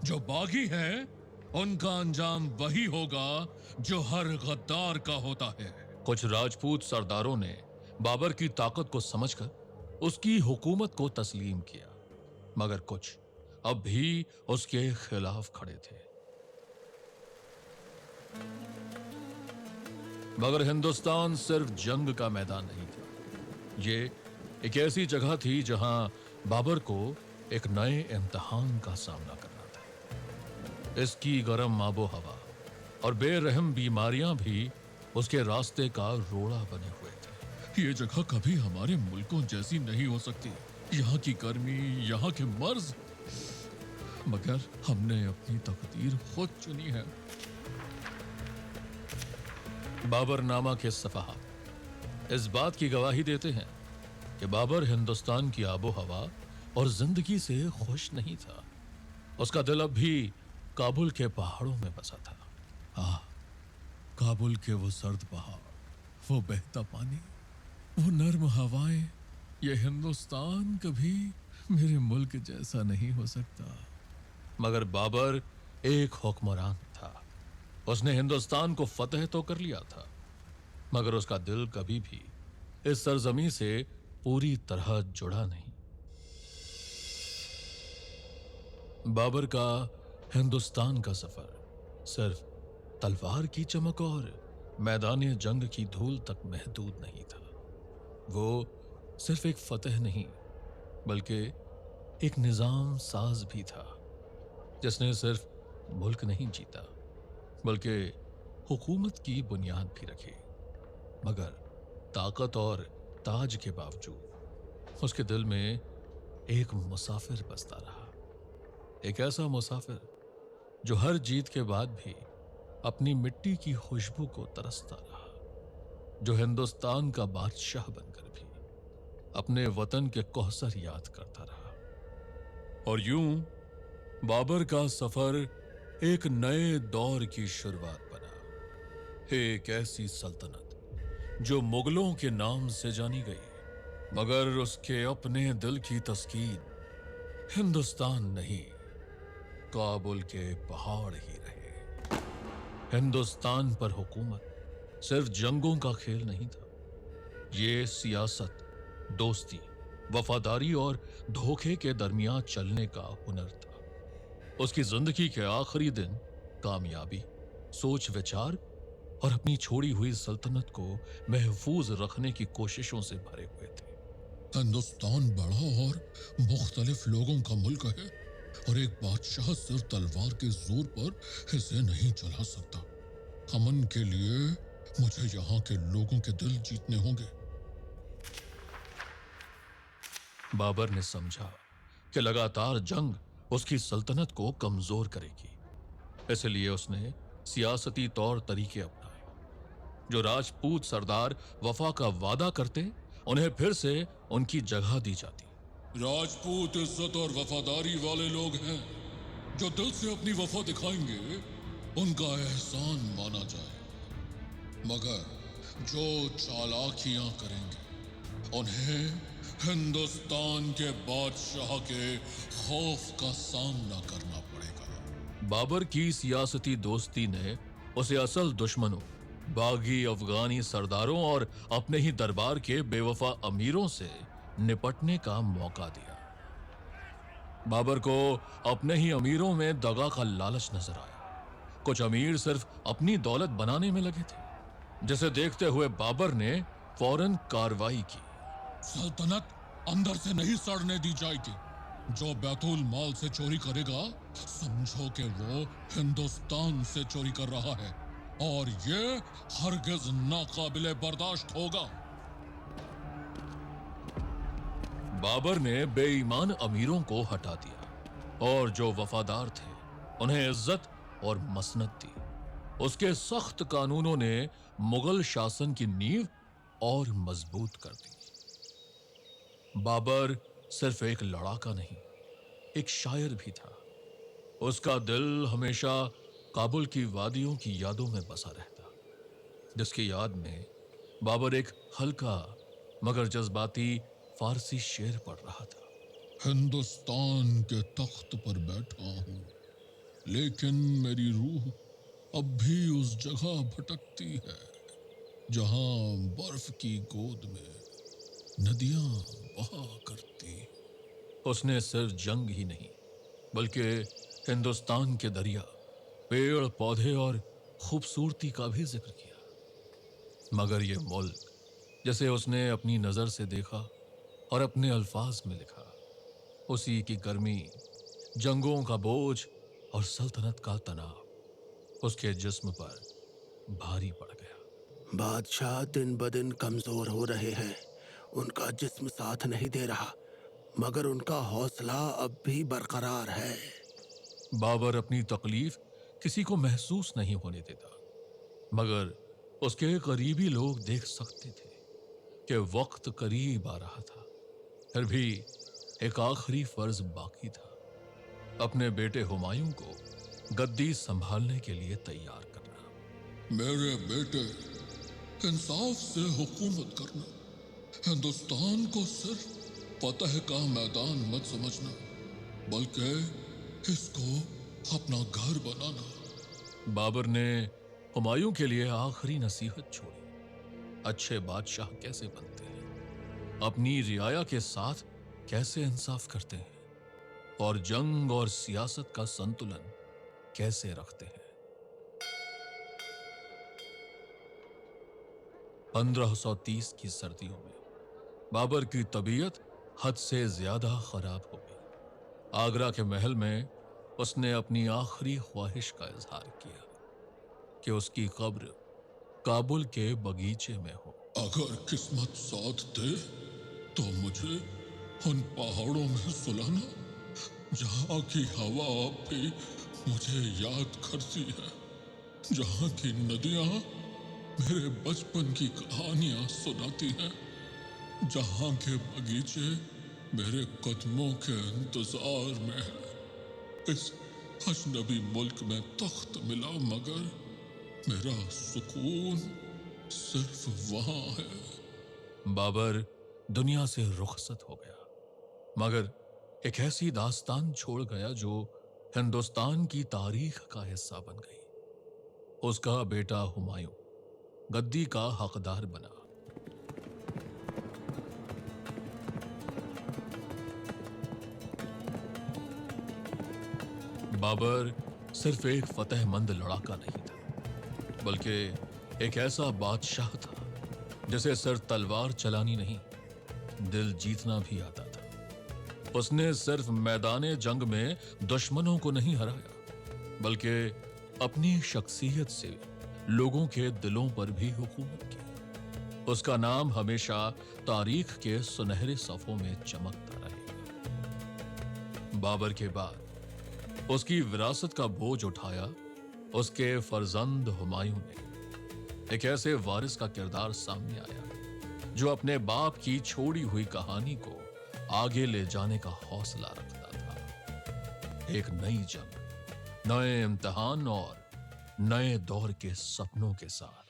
जो बागी है उनका अंजाम वही होगा जो हर गद्दार का होता है। कुछ राजपूत सरदारों ने बाबर की ताकत को समझकर उसकी हुकूमत को तस्लीम किया, मगर कुछ अब भी उसके खिलाफ खड़े थे। मगर हिंदुस्तान सिर्फ जंग का मैदान नहीं था। ये एक ऐसी जगह थी जहां बाबर को एक नए इम्तिहान का सामना करना था। इसकी गर्म आबो हवा और बेरहम बीमारियां भी उसके रास्ते का रोड़ा बने हुए थे। ये जगह कभी हमारे मुल्कों जैसी नहीं हो सकती। यहाँ की गर्मी, यहाँ के मर्ज, मगर हमने अपनी तकदीर खुद चुनी है। बाबरनामा के सफ़हात इस बात की गवाही देते हैं कि बाबर हिंदुस्तान की आबो हवा और जिंदगी से खुश नहीं था। उसका दिल अब भी काबुल के पहाड़ों में बसा था। काबुल के वो सर्द पहाड़, वो बहता पानी, वो नर्म हवाएं, ये हिंदुस्तान कभी मेरे मुल्क जैसा नहीं हो सकता। मगर बाबर एक हुक्मरान था। उसने हिंदुस्तान को फतह तो कर लिया था, मगर उसका दिल कभी भी इस सरजमी से पूरी तरह जुड़ा नहीं। बाबर का हिंदुस्तान का सफर सिर्फ तलवार की चमक और मैदान जंग की धूल तक महदूद नहीं था। वो सिर्फ एक फतह नहीं, बल्कि एक निजाम साज भी था, जिसने सिर्फ मुल्क नहीं जीता बल्कि हुकूमत की बुनियाद भी रखी। मगर ताकत और ताज के बावजूद उसके दिल में एक मुसाफिर बसता रहा। एक ऐसा मुसाफिर जो हर जीत के बाद भी अपनी मिट्टी की खुशबू को तरसता रहा, जो हिंदुस्तान का बादशाह बनकर भी अपने वतन के कौसर याद करता रहा। और यूं बाबर का सफर एक नए दौर की शुरुआत बना। एक ऐसी सल्तनत जो मुगलों के नाम से जानी गई, मगर उसके अपने दिल की तस्कीन हिंदुस्तान नहीं, काबुल के पहाड़ ही रहे। हिंदुस्तान पर हुकूमत सिर्फ जंगों का खेल नहीं था। ये सियासत, दोस्ती, वफादारी और धोखे के दरमियान चलने का हुनर था। उसकी जिंदगी के आखिरी दिन कामयाबी, सोच विचार और अपनी छोड़ी हुई सल्तनत को महफूज रखने की कोशिशों से भरे हुए थे। हिंदुस्तान बड़ा और मुख्तलिफ लोगों का मुल्क है, और एक बादशाह सिर्फ तलवार के जोर पर इसे नहीं चला सकता। अमन के लिए मुझे यहाँ के लोगों के दिल जीतने होंगे। बाबर ने समझा कि लगातार जंग उसकी सल्तनत को कमजोर करेगी, इसलिए उसने सियासती तौर तरीके अपनाए। जो राजपूत सरदार वफा का वादा करते, उन्हें फिर से उनकी जगह दी जाती। राजपूत इज्जत और वफादारी वाले लोग हैं। जो दिल से अपनी वफा दिखाएंगे, उनका एहसान माना जाए। मगर जो चालाकियां करेंगे, उन्हें हिंदुस्तान के बादशाह के खौफ का सामना करना पड़ेगा। बाबर की सियासती दोस्ती ने उसे असल दुश्मनों, बागी अफगानी सरदारों और अपने ही दरबार के बेवफा अमीरों से निपटने का मौका दिया। बाबर को अपने ही अमीरों में दगा का लालच नजर आया। कुछ अमीर सिर्फ अपनी दौलत बनाने में लगे थे, जिसे देखते हुए बाबर ने फौरन कार्रवाई की। सल्तनत अंदर से नहीं सड़ने दी जाएगी। जो बैतुल माल से चोरी करेगा, समझो कि वो हिंदुस्तान से चोरी कर रहा है, और ये हरगिज नाकाबिले बर्दाश्त होगा। बाबर ने बेईमान अमीरों को हटा दिया और जो वफादार थे, उन्हें इज्जत और मसनत दी। उसके सख्त कानूनों ने मुगल शासन की नींव और मजबूत कर दी। बाबर सिर्फ एक लड़ाका नहीं, एक शायर भी था। उसका दिल हमेशा काबुल की वादियों की यादों में बसा रहता, जिसकी याद में बाबर एक हल्का मगर जज्बाती फारसी शेर पढ़ रहा था। हिंदुस्तान के तख्त पर बैठा हूँ, लेकिन मेरी रूह अब भी उस जगह भटकती है जहां बर्फ की गोद में नदियां बहा करती। उसने सिर्फ जंग ही नहीं, बल्कि हिंदुस्तान के दरिया, पेड़ पौधे और खूबसूरती का भी जिक्र किया, मगर ये मुल्क जैसे उसने अपनी नज़र से देखा और अपने अल्फाज में लिखा, उसी की गर्मी, जंगों का बोझ और सल्तनत का तनाव उसके जिस्म पर भारी पड़ गया। बादशाह दिन ब दिन कमजोर हो रहे हैं। उनका जिस्म साथ नहीं दे रहा, मगर उनका हौसला अब भी बरकरार है। बाबर अपनी तकलीफ किसी को महसूस नहीं होने देता, मगर उसके करीबी लोग देख सकते थे कि वक्त करीब आ रहा था। फिर भी एक आखिरी फर्ज बाकी था, अपने बेटे हुमायूं को गद्दी संभालने के लिए तैयार करना। मेरे बेटे, इंसाफ से हुकूमत करना। हिंदुस्तान को सिर्फ फतह का मैदान मत समझना, बल्कि इसको अपना घर बनाना। बाबर ने हुमायूं के लिए आखिरी नसीहत छोड़ी। अच्छे बादशाह कैसे बनते हैं, अपनी रियाया के साथ कैसे इंसाफ करते हैं, और जंग और सियासत का संतुलन कैसे रखते हैं। 1530 की सर्दियों में बाबर की तबीयत हद से ज्यादा खराब हो गई। आगरा के महल में उसने अपनी आखिरी ख्वाहिश का इजहार किया कि उसकी कब्र काबुल के बगीचे में हो। अगर किस्मत साथ दे तो मुझे उन पहाड़ों में सुलाना जहाँ की हवा अब भी मुझे याद करती है, जहाँ की नदियाँ मेरे बचपन की कहानियाँ सुनाती हैं, जहाँ के बगीचे मेरे कदमों के इंतजार में है। इस अजनबी मुल्क में तख्त मिला, मगर मेरा सुकून सिर्फ वहाँ है। बाबर दुनिया से रुखसत हो गया, मगर एक ऐसी दास्तान छोड़ गया जो हिंदुस्तान की तारीख का हिस्सा बन गई। उसका बेटा हुमायूं गद्दी का हकदार बना। बाबर सिर्फ एक फतेहमंद लड़ाका नहीं था, बल्कि एक ऐसा बादशाह था जिसे सिर्फ तलवार चलानी नहीं, दिल जीतना भी आता था। उसने सिर्फ मैदाने जंग में दुश्मनों को नहीं हराया, बल्कि अपनी शख्सियत से लोगों के दिलों पर भी हुकूमत की। उसका नाम हमेशा तारीख के सुनहरे सफ़ों में चमकता रहेगा। बाबर के बाद उसकी विरासत का बोझ उठाया उसके फर्जंद हुमायूं ने। एक ऐसे वारिस का किरदार सामने आया जो अपने बाप की छोड़ी हुई कहानी को आगे ले जाने का हौसला रखता था। एक नई जंग, नए इम्तिहान और नए दौर के सपनों के साथ।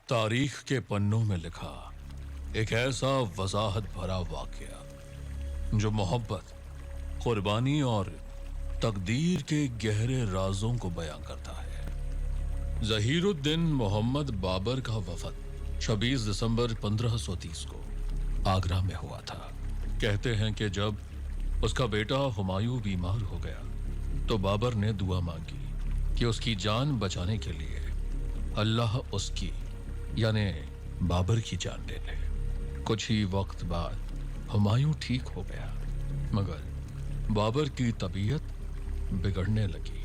तारीख के पन्नों में लिखा एक ऐसा वजाहत भरा वाकया जो मोहब्बत, कुर्बानी और तकदीर के गहरे राजों को बयां करता है। ज़हीरुद्दीन मोहम्मद बाबर का वफद 26 दिसंबर 1530 को आगरा में हुआ था। कहते हैं कि जब उसका बेटा हुमायूं बीमार हो गया तो बाबर ने दुआ मांगी कि उसकी जान बचाने के लिए अल्लाह उसकी यानी बाबर की जान ले ले। कुछ ही वक्त बाद हुमायूं ठीक हो गया, मगर बाबर की तबीयत बिगड़ने लगी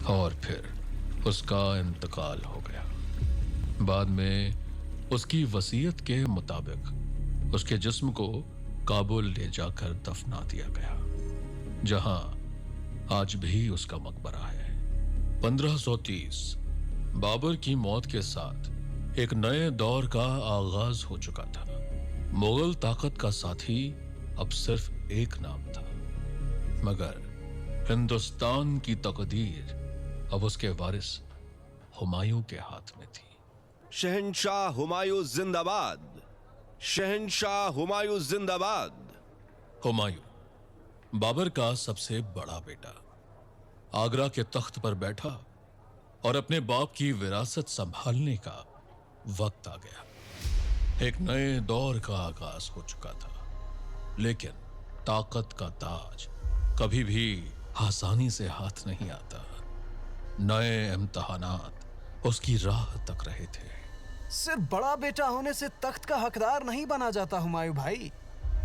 और फिर उसका इंतकाल हो गया। बाद में उसकी वसीयत के मुताबिक उसके जिस्म को काबुल ले जाकर दफना दिया गया, जहां आज भी उसका मकबरा है। 1530 बाबर की मौत के साथ एक नए दौर का आगाज हो चुका था। मुगल ताकत का साथी अब सिर्फ एक नाम था, मगर हिंदुस्तान की तकदीर अब उसके वारिस हुमायूं के हाथ में थी। शहंशाह हुमायूं जिंदाबाद, शहंशाह हुमायूं जिंदाबाद। हुमायूं बाबर का सबसे बड़ा बेटा आगरा के तख्त पर बैठा और अपने बाप की विरासत संभालने का वक्त आ गया। एक नए दौर का आगाज हो चुका था, लेकिन ताकत का ताज कभी भी आसानी से हाथ नहीं आता। नए इम्तहानात उसकी राह तक रहे थे। सिर्फ बड़ा बेटा होने से तख्त का हकदार नहीं बना जाता हुमायूं भाई।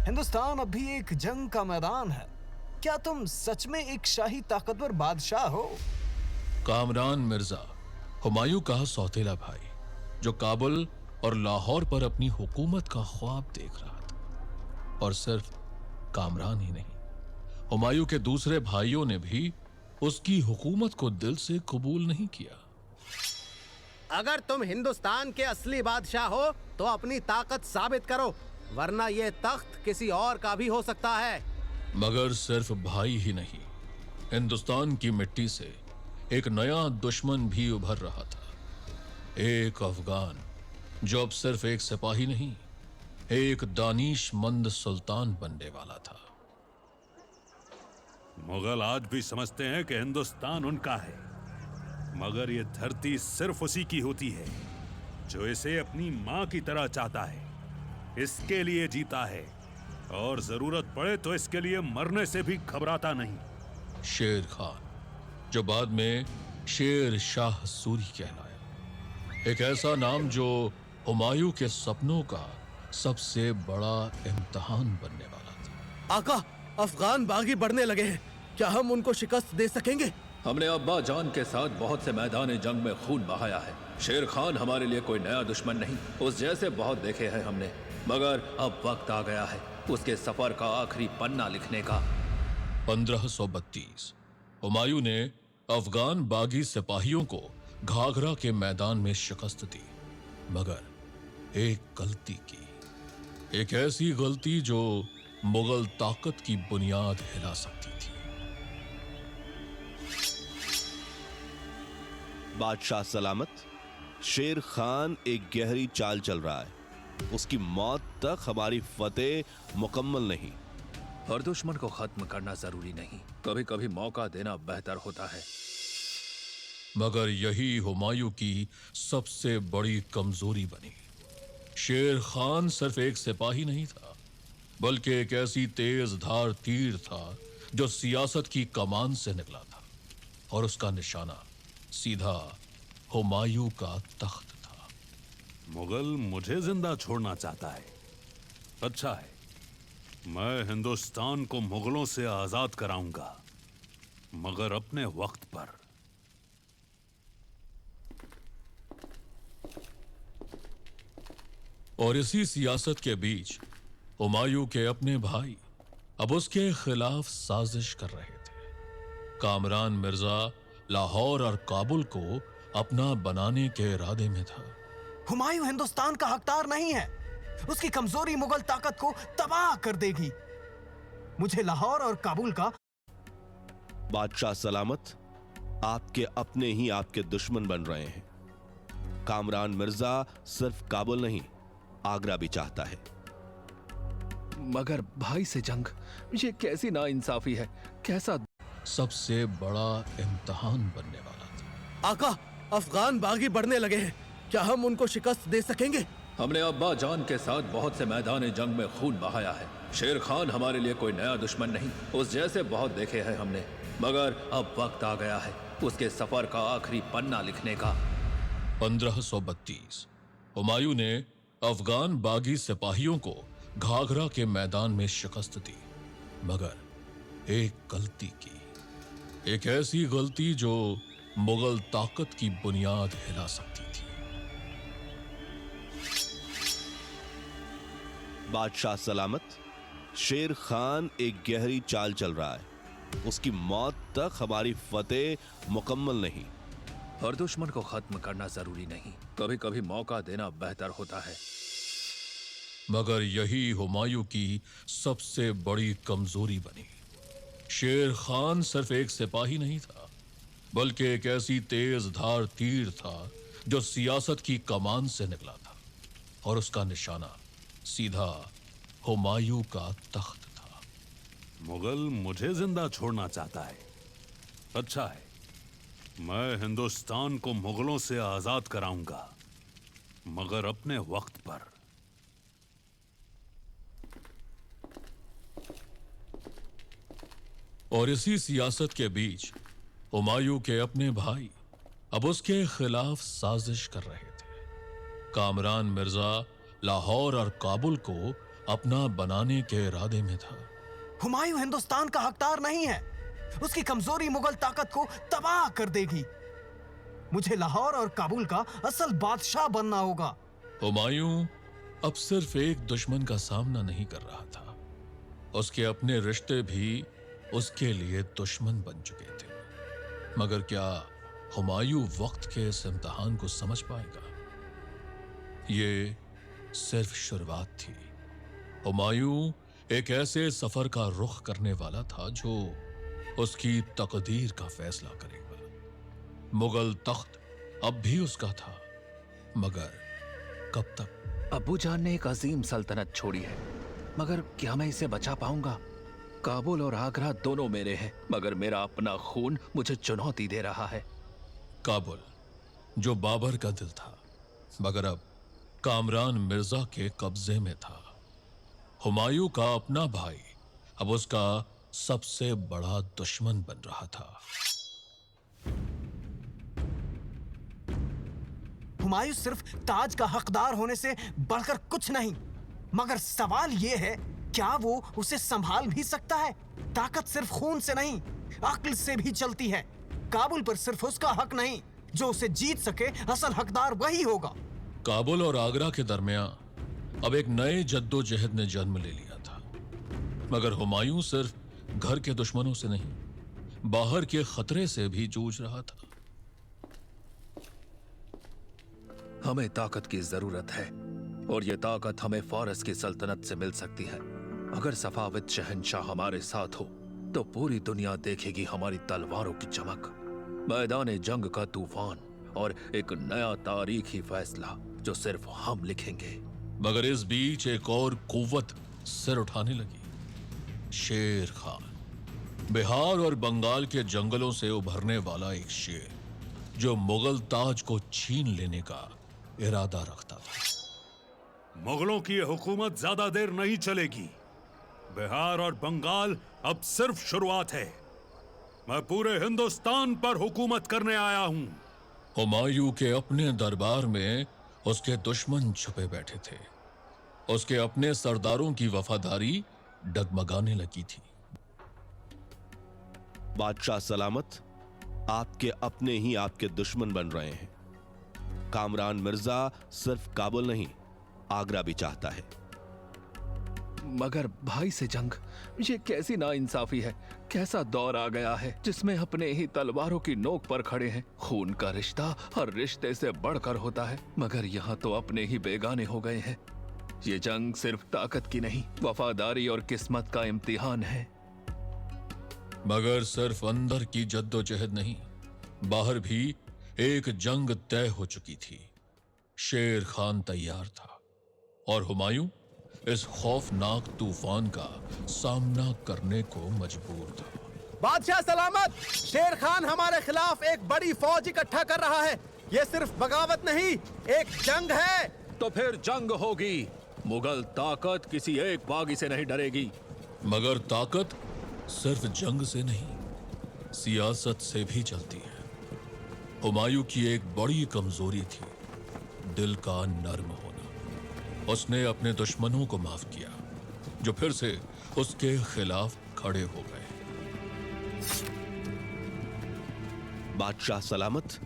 हिंदुस्तान अब भी एक जंग का मैदान है। क्या तुम सच में एक शाही ताकतवर बादशाह हो? कामरान मिर्जा हुमायूं का सौतेला भाई, जो काबुल और लाहौर पर अपनी हुकूमत का ख्वाब देख रहा था। और सिर्फ कामरान ही नहीं, हुमायूं के दूसरे भाइयों ने भी उसकी हुकूमत को दिल से कबूल नहीं किया। अगर तुम हिंदुस्तान के असली बादशाह हो तो अपनी ताकत साबित करो, वरना ये तख्त किसी और का भी हो सकता है। मगर सिर्फ भाई ही नहीं, हिंदुस्तान की मिट्टी से एक नया दुश्मन भी उभर रहा था। एक अफगान जो अब सिर्फ एक सिपाही नहीं, एक दानिशमंद सुल्तान बनने वाला था। मुगल आज भी समझते हैं कि हिंदुस्तान उनका है, मगर ये धरती सिर्फ उसी की होती है जो इसे अपनी मां की तरह चाहता है, इसके लिए जीता है और जरूरत पड़े तो इसके लिए मरने से भी घबराता नहीं। शेर खान, जो बाद में शेर शाह सूरी कहलाया, एक ऐसा नाम जो हुमायूं के सपनों का सबसे बड़ा इम्तिहान बनने वाला था। आका, अफगान बागी बढ़ने लगे हैं, क्या हम उनको शिकस्त दे सकेंगे? हमने अब्बा जान के साथ बहुत से मैदान जंग में खून बहाया है। शेर खान हमारे लिए कोई नया दुश्मन नहीं, उस जैसे बहुत देखे हैं हमने, मगर अब वक्त आ गया है उसके सफर का आखिरी पन्ना लिखने का। 1532 हुमायूं ने अफगान बागी सिपाहियों को घाघरा के मैदान में शिकस्त दी, मगर एक गलती की, एक ऐसी गलती जो मुगल ताकत की बुनियाद हिला सकती थी। बादशाह सलामत, शेर खान एक गहरी चाल चल रहा है। उसकी मौत तक हमारी फतेह मुकम्मल नहीं। हर दुश्मन को खत्म करना जरूरी नहीं, कभी कभी मौका देना बेहतर होता है। मगर यही हुमायूं की सबसे बड़ी कमजोरी बनी। शेर खान सिर्फ एक सिपाही नहीं था, बल्कि एक ऐसी तेज धार तीर था जो सियासत की कमान से निकला था, और उसका निशाना सीधा हुमायूं का तख्त था। मुगल मुझे जिंदा छोड़ना चाहता है। अच्छा है, मैं हिंदुस्तान को मुगलों से आजाद कराऊंगा, मगर अपने वक्त पर। और इसी सियासत के बीच हुमायूं के अपने भाई अब उसके खिलाफ साजिश कर रहे थे। कामरान मिर्जा लाहौर और काबुल को अपना बनाने के इरादे में था। हुमायूं हिंदुस्तान का हकदार नहीं है, उसकी कमजोरी मुगल ताकत को तबाह कर देगी। मुझे लाहौर और काबुल का। बादशाह सलामत, आपके अपने ही आपके दुश्मन बन रहे हैं। कामरान मिर्जा सिर्फ काबुल नहीं, आगरा भी चाहता है। मगर भाई से जंग, ये कैसी नाइंसाफी है, कैसा। सबसे बड़ा इम्तिहान बनने वाला था। आका, अफगान बागी बढ़ने लगे हैं, क्या हम उनको शिकस्त दे सकेंगे? हमने अब्बा जान के साथ बहुत से मैदान जंग में खून बहाया है। शेर खान हमारे लिए कोई नया दुश्मन नहीं, उस जैसे बहुत देखे हैं हमने, मगर अब वक्त आ गया है उसके सफर का आखिरी पन्ना लिखने का। 1532 हुमायूं ने अफगान बागी सिपाहियों को घाघरा के मैदान में शिकस्त दी, मगर एक गलती की, एक ऐसी गलती जो मुगल ताकत की बुनियाद हिला सकती थी। बादशाह सलामत, शेर खान एक गहरी चाल चल रहा है। उसकी मौत तक हमारी फतेह मुकम्मल नहीं। हर दुश्मन को खत्म करना जरूरी नहीं, कभी कभी मौका देना बेहतर होता है। मगर यही हुमायूं की सबसे बड़ी कमजोरी बनी। शेर खान सिर्फ एक सिपाही नहीं था, बल्कि एक ऐसी तेज धार तीर था जो सियासत की कमान से निकला था, और उसका निशाना सीधा हुमायूं का तख्त था। मुगल मुझे जिंदा छोड़ना चाहता है। अच्छा है, मैं हिंदुस्तान को मुगलों से आजाद कराऊंगा, मगर अपने वक्त पर। और इसी सियासत के बीच हुमायूं के अपने भाई अब उसके खिलाफ साजिश कर रहे थे। कामरान मिर्जा लाहौर और काबुल को अपना बनाने के इरादे में था। हुमायूं हिंदुस्तान का हकदार नहीं है। उसकी कमजोरी मुगल ताकत को तबाह कर देगी। मुझे लाहौर और काबुल का असल बादशाह बनना होगा। हुमायूं अब सिर्फ एक दुश्मन का सामना नहीं कर रहा था, उसके अपने रिश्ते भी उसके लिए दुश्मन बन चुके थे। मगर क्या हुमायूं वक्त के इस इम्तिहान को समझ पाएगा? ये सिर्फ शुरुआत थी। हुमायूं एक ऐसे सफर का रुख करने वाला था जो उसकी तकदीर का फैसला करेगा। मुगल तख्त अब भी उसका था, मगर कब तक? अब्बू जान ने एक अजीम सल्तनत छोड़ी है, मगर क्या मैं इसे बचा पाऊंगा? काबुल और आगरा दोनों मेरे हैं, मगर मेरा अपना खून मुझे चुनौती दे रहा है। काबुल जो बाबर का दिल था, मगर अब कामरान मिर्जा के कब्जे में था। हुमायूं का अपना भाई अब उसका सबसे बड़ा दुश्मन बन रहा था। हुमायूं सिर्फ ताज का हकदार होने से बढ़कर कुछ नहीं, मगर सवाल यह है, क्या वो उसे संभाल भी सकता है? ताकत सिर्फ खून से नहीं, अक्ल से भी चलती है। काबुल पर सिर्फ उसका हक नहीं, जो उसे जीत सके असल हकदार वही होगा। काबुल और आगरा के दरमियान अब एक नए जद्दोजहद ने जन्म ले लिया था, मगर हुमायूं सिर्फ घर के दुश्मनों से नहीं, बाहर के खतरे से भी जूझ रहा था। हमें ताकत की जरूरत है, और ये ताकत हमें फारस की सल्तनत से मिल सकती है। अगर सफाविद शहंशाह हमारे साथ हो तो पूरी दुनिया देखेगी हमारी तलवारों की चमक, मैदान जंग का तूफान और एक नया तारीखी फैसला जो सिर्फ हम लिखेंगे। मगर इस बीच एक और कुव्वत सिर उठाने लगी। शेर खान, बिहार और बंगाल के जंगलों से उभरने वाला एक शेर जो मुगल ताज को छीन लेने का इरादा रखता था। मुगलों की ये हुकूमत ज्यादा देर नहीं चलेगी। बिहार और बंगाल अब सिर्फ शुरुआत है। मैं पूरे हिंदुस्तान पर हुकूमत करने आया हूं। हुमायूं के अपने दरबार में उसके दुश्मन छुपे बैठे थे। उसके अपने सरदारों की वफादारी डगमगाने लगी थी। बादशाह सलामत, आपके अपने ही आपके दुश्मन बन रहे हैं। कामरान मिर्जा सिर्फ काबुल नहीं, आगरा भी चाहता है। मगर भाई से जंग, ये कैसी नाइंसाफी है? कैसा दौर आ गया है जिसमें अपने ही तलवारों की नोक पर खड़े हैं। खून का रिश्ता हर रिश्ते से बढ़कर होता है, मगर यहाँ तो अपने ही बेगाने हो गए हैं। ये जंग सिर्फ ताकत की नहीं, वफादारी और किस्मत का इम्तिहान है। मगर सिर्फ अंदर की जद्दोजहद नहीं, बाहर भी एक जंग तय हो चुकी थी। शेर खान तैयार था और हुमायूं इस खौफनाक तूफान का सामना करने को मजबूर था। बादशाह सलामत, शेर खान हमारे खिलाफ एक बड़ी फौज इकट्ठा कर रहा है। ये सिर्फ बगावत नहीं, एक जंग है। तो फिर जंग होगी। मुगल ताकत किसी एक बागी से नहीं डरेगी। मगर ताकत सिर्फ जंग से नहीं, सियासत से भी चलती है। हुमायूं की एक बड़ी कमजोरी थी दिल का नर्म होना। उसने अपने दुश्मनों को माफ किया जो फिर से उसके खिलाफ खड़े हो गए। बादशाह सलामत,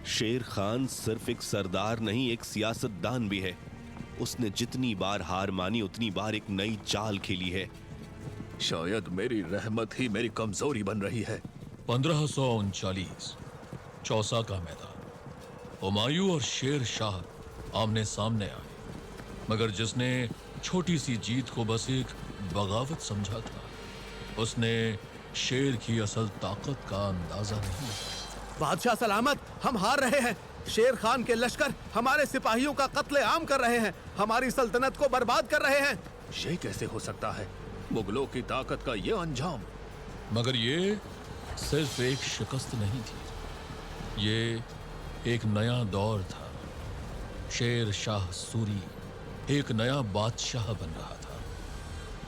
शेर खान सिर्फ एक सरदार नहीं, एक सियासतदान भी है। उसने जितनी बार हार मानी उतनी बार एक नई चाल खेली है। शायद मेरी रहमत ही मेरी कमजोरी बन रही है। 1539 चौसा का मैदान, हुमायूं और शेर शाह आमने सामने आए, मगर जिसने छोटी सी जीत को बस एक बगावत समझा था, उसने शेर की असल ताकत का अंदाजा नहीं लगाया। बादशाह सलामत, हम हार रहे हैं। शेर खान के लश्कर हमारे सिपाहियों का कत्लेआम कर रहे हैं, हमारी सल्तनत को बर्बाद कर रहे हैं। ये कैसे हो सकता है? मुगलों की ताकत का ये अंजाम। मगर ये सिर्फ एक शिकस्त नहीं थी, ये एक नया दौर था। शेर शाह सूरी एक नया बादशाह बन रहा था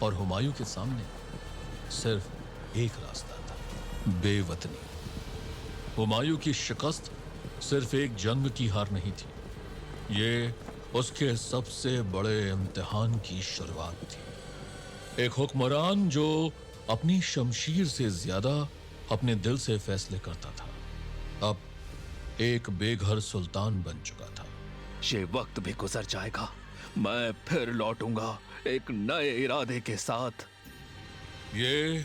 और हुमायूं के सामने सिर्फ एक रास्ता। बेवतनी। हुमायूं की शिकस्त सिर्फ एक जंग की हार नहीं थी, ये उसके सबसे बड़े इम्तिहान की शुरुआत थी। एक हुक्मरान जो अपनी शमशीर से ज्यादा अपने दिल से फैसले करता था, अब एक बेघर सुल्तान बन चुका था। ये वक्त भी गुजर जाएगा, मैं फिर लौटूंगा एक नए इरादे के साथ। ये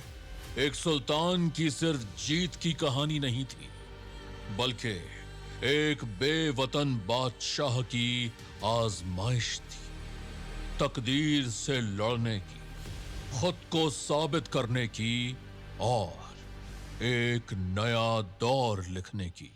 एक सुल्तान की सिर्फ जीत की कहानी नहीं थी, बल्कि एक बेवतन बादशाह की आजमाइश थी। तकदीर से लड़ने की, खुद को साबित करने की और एक नया दौर लिखने की।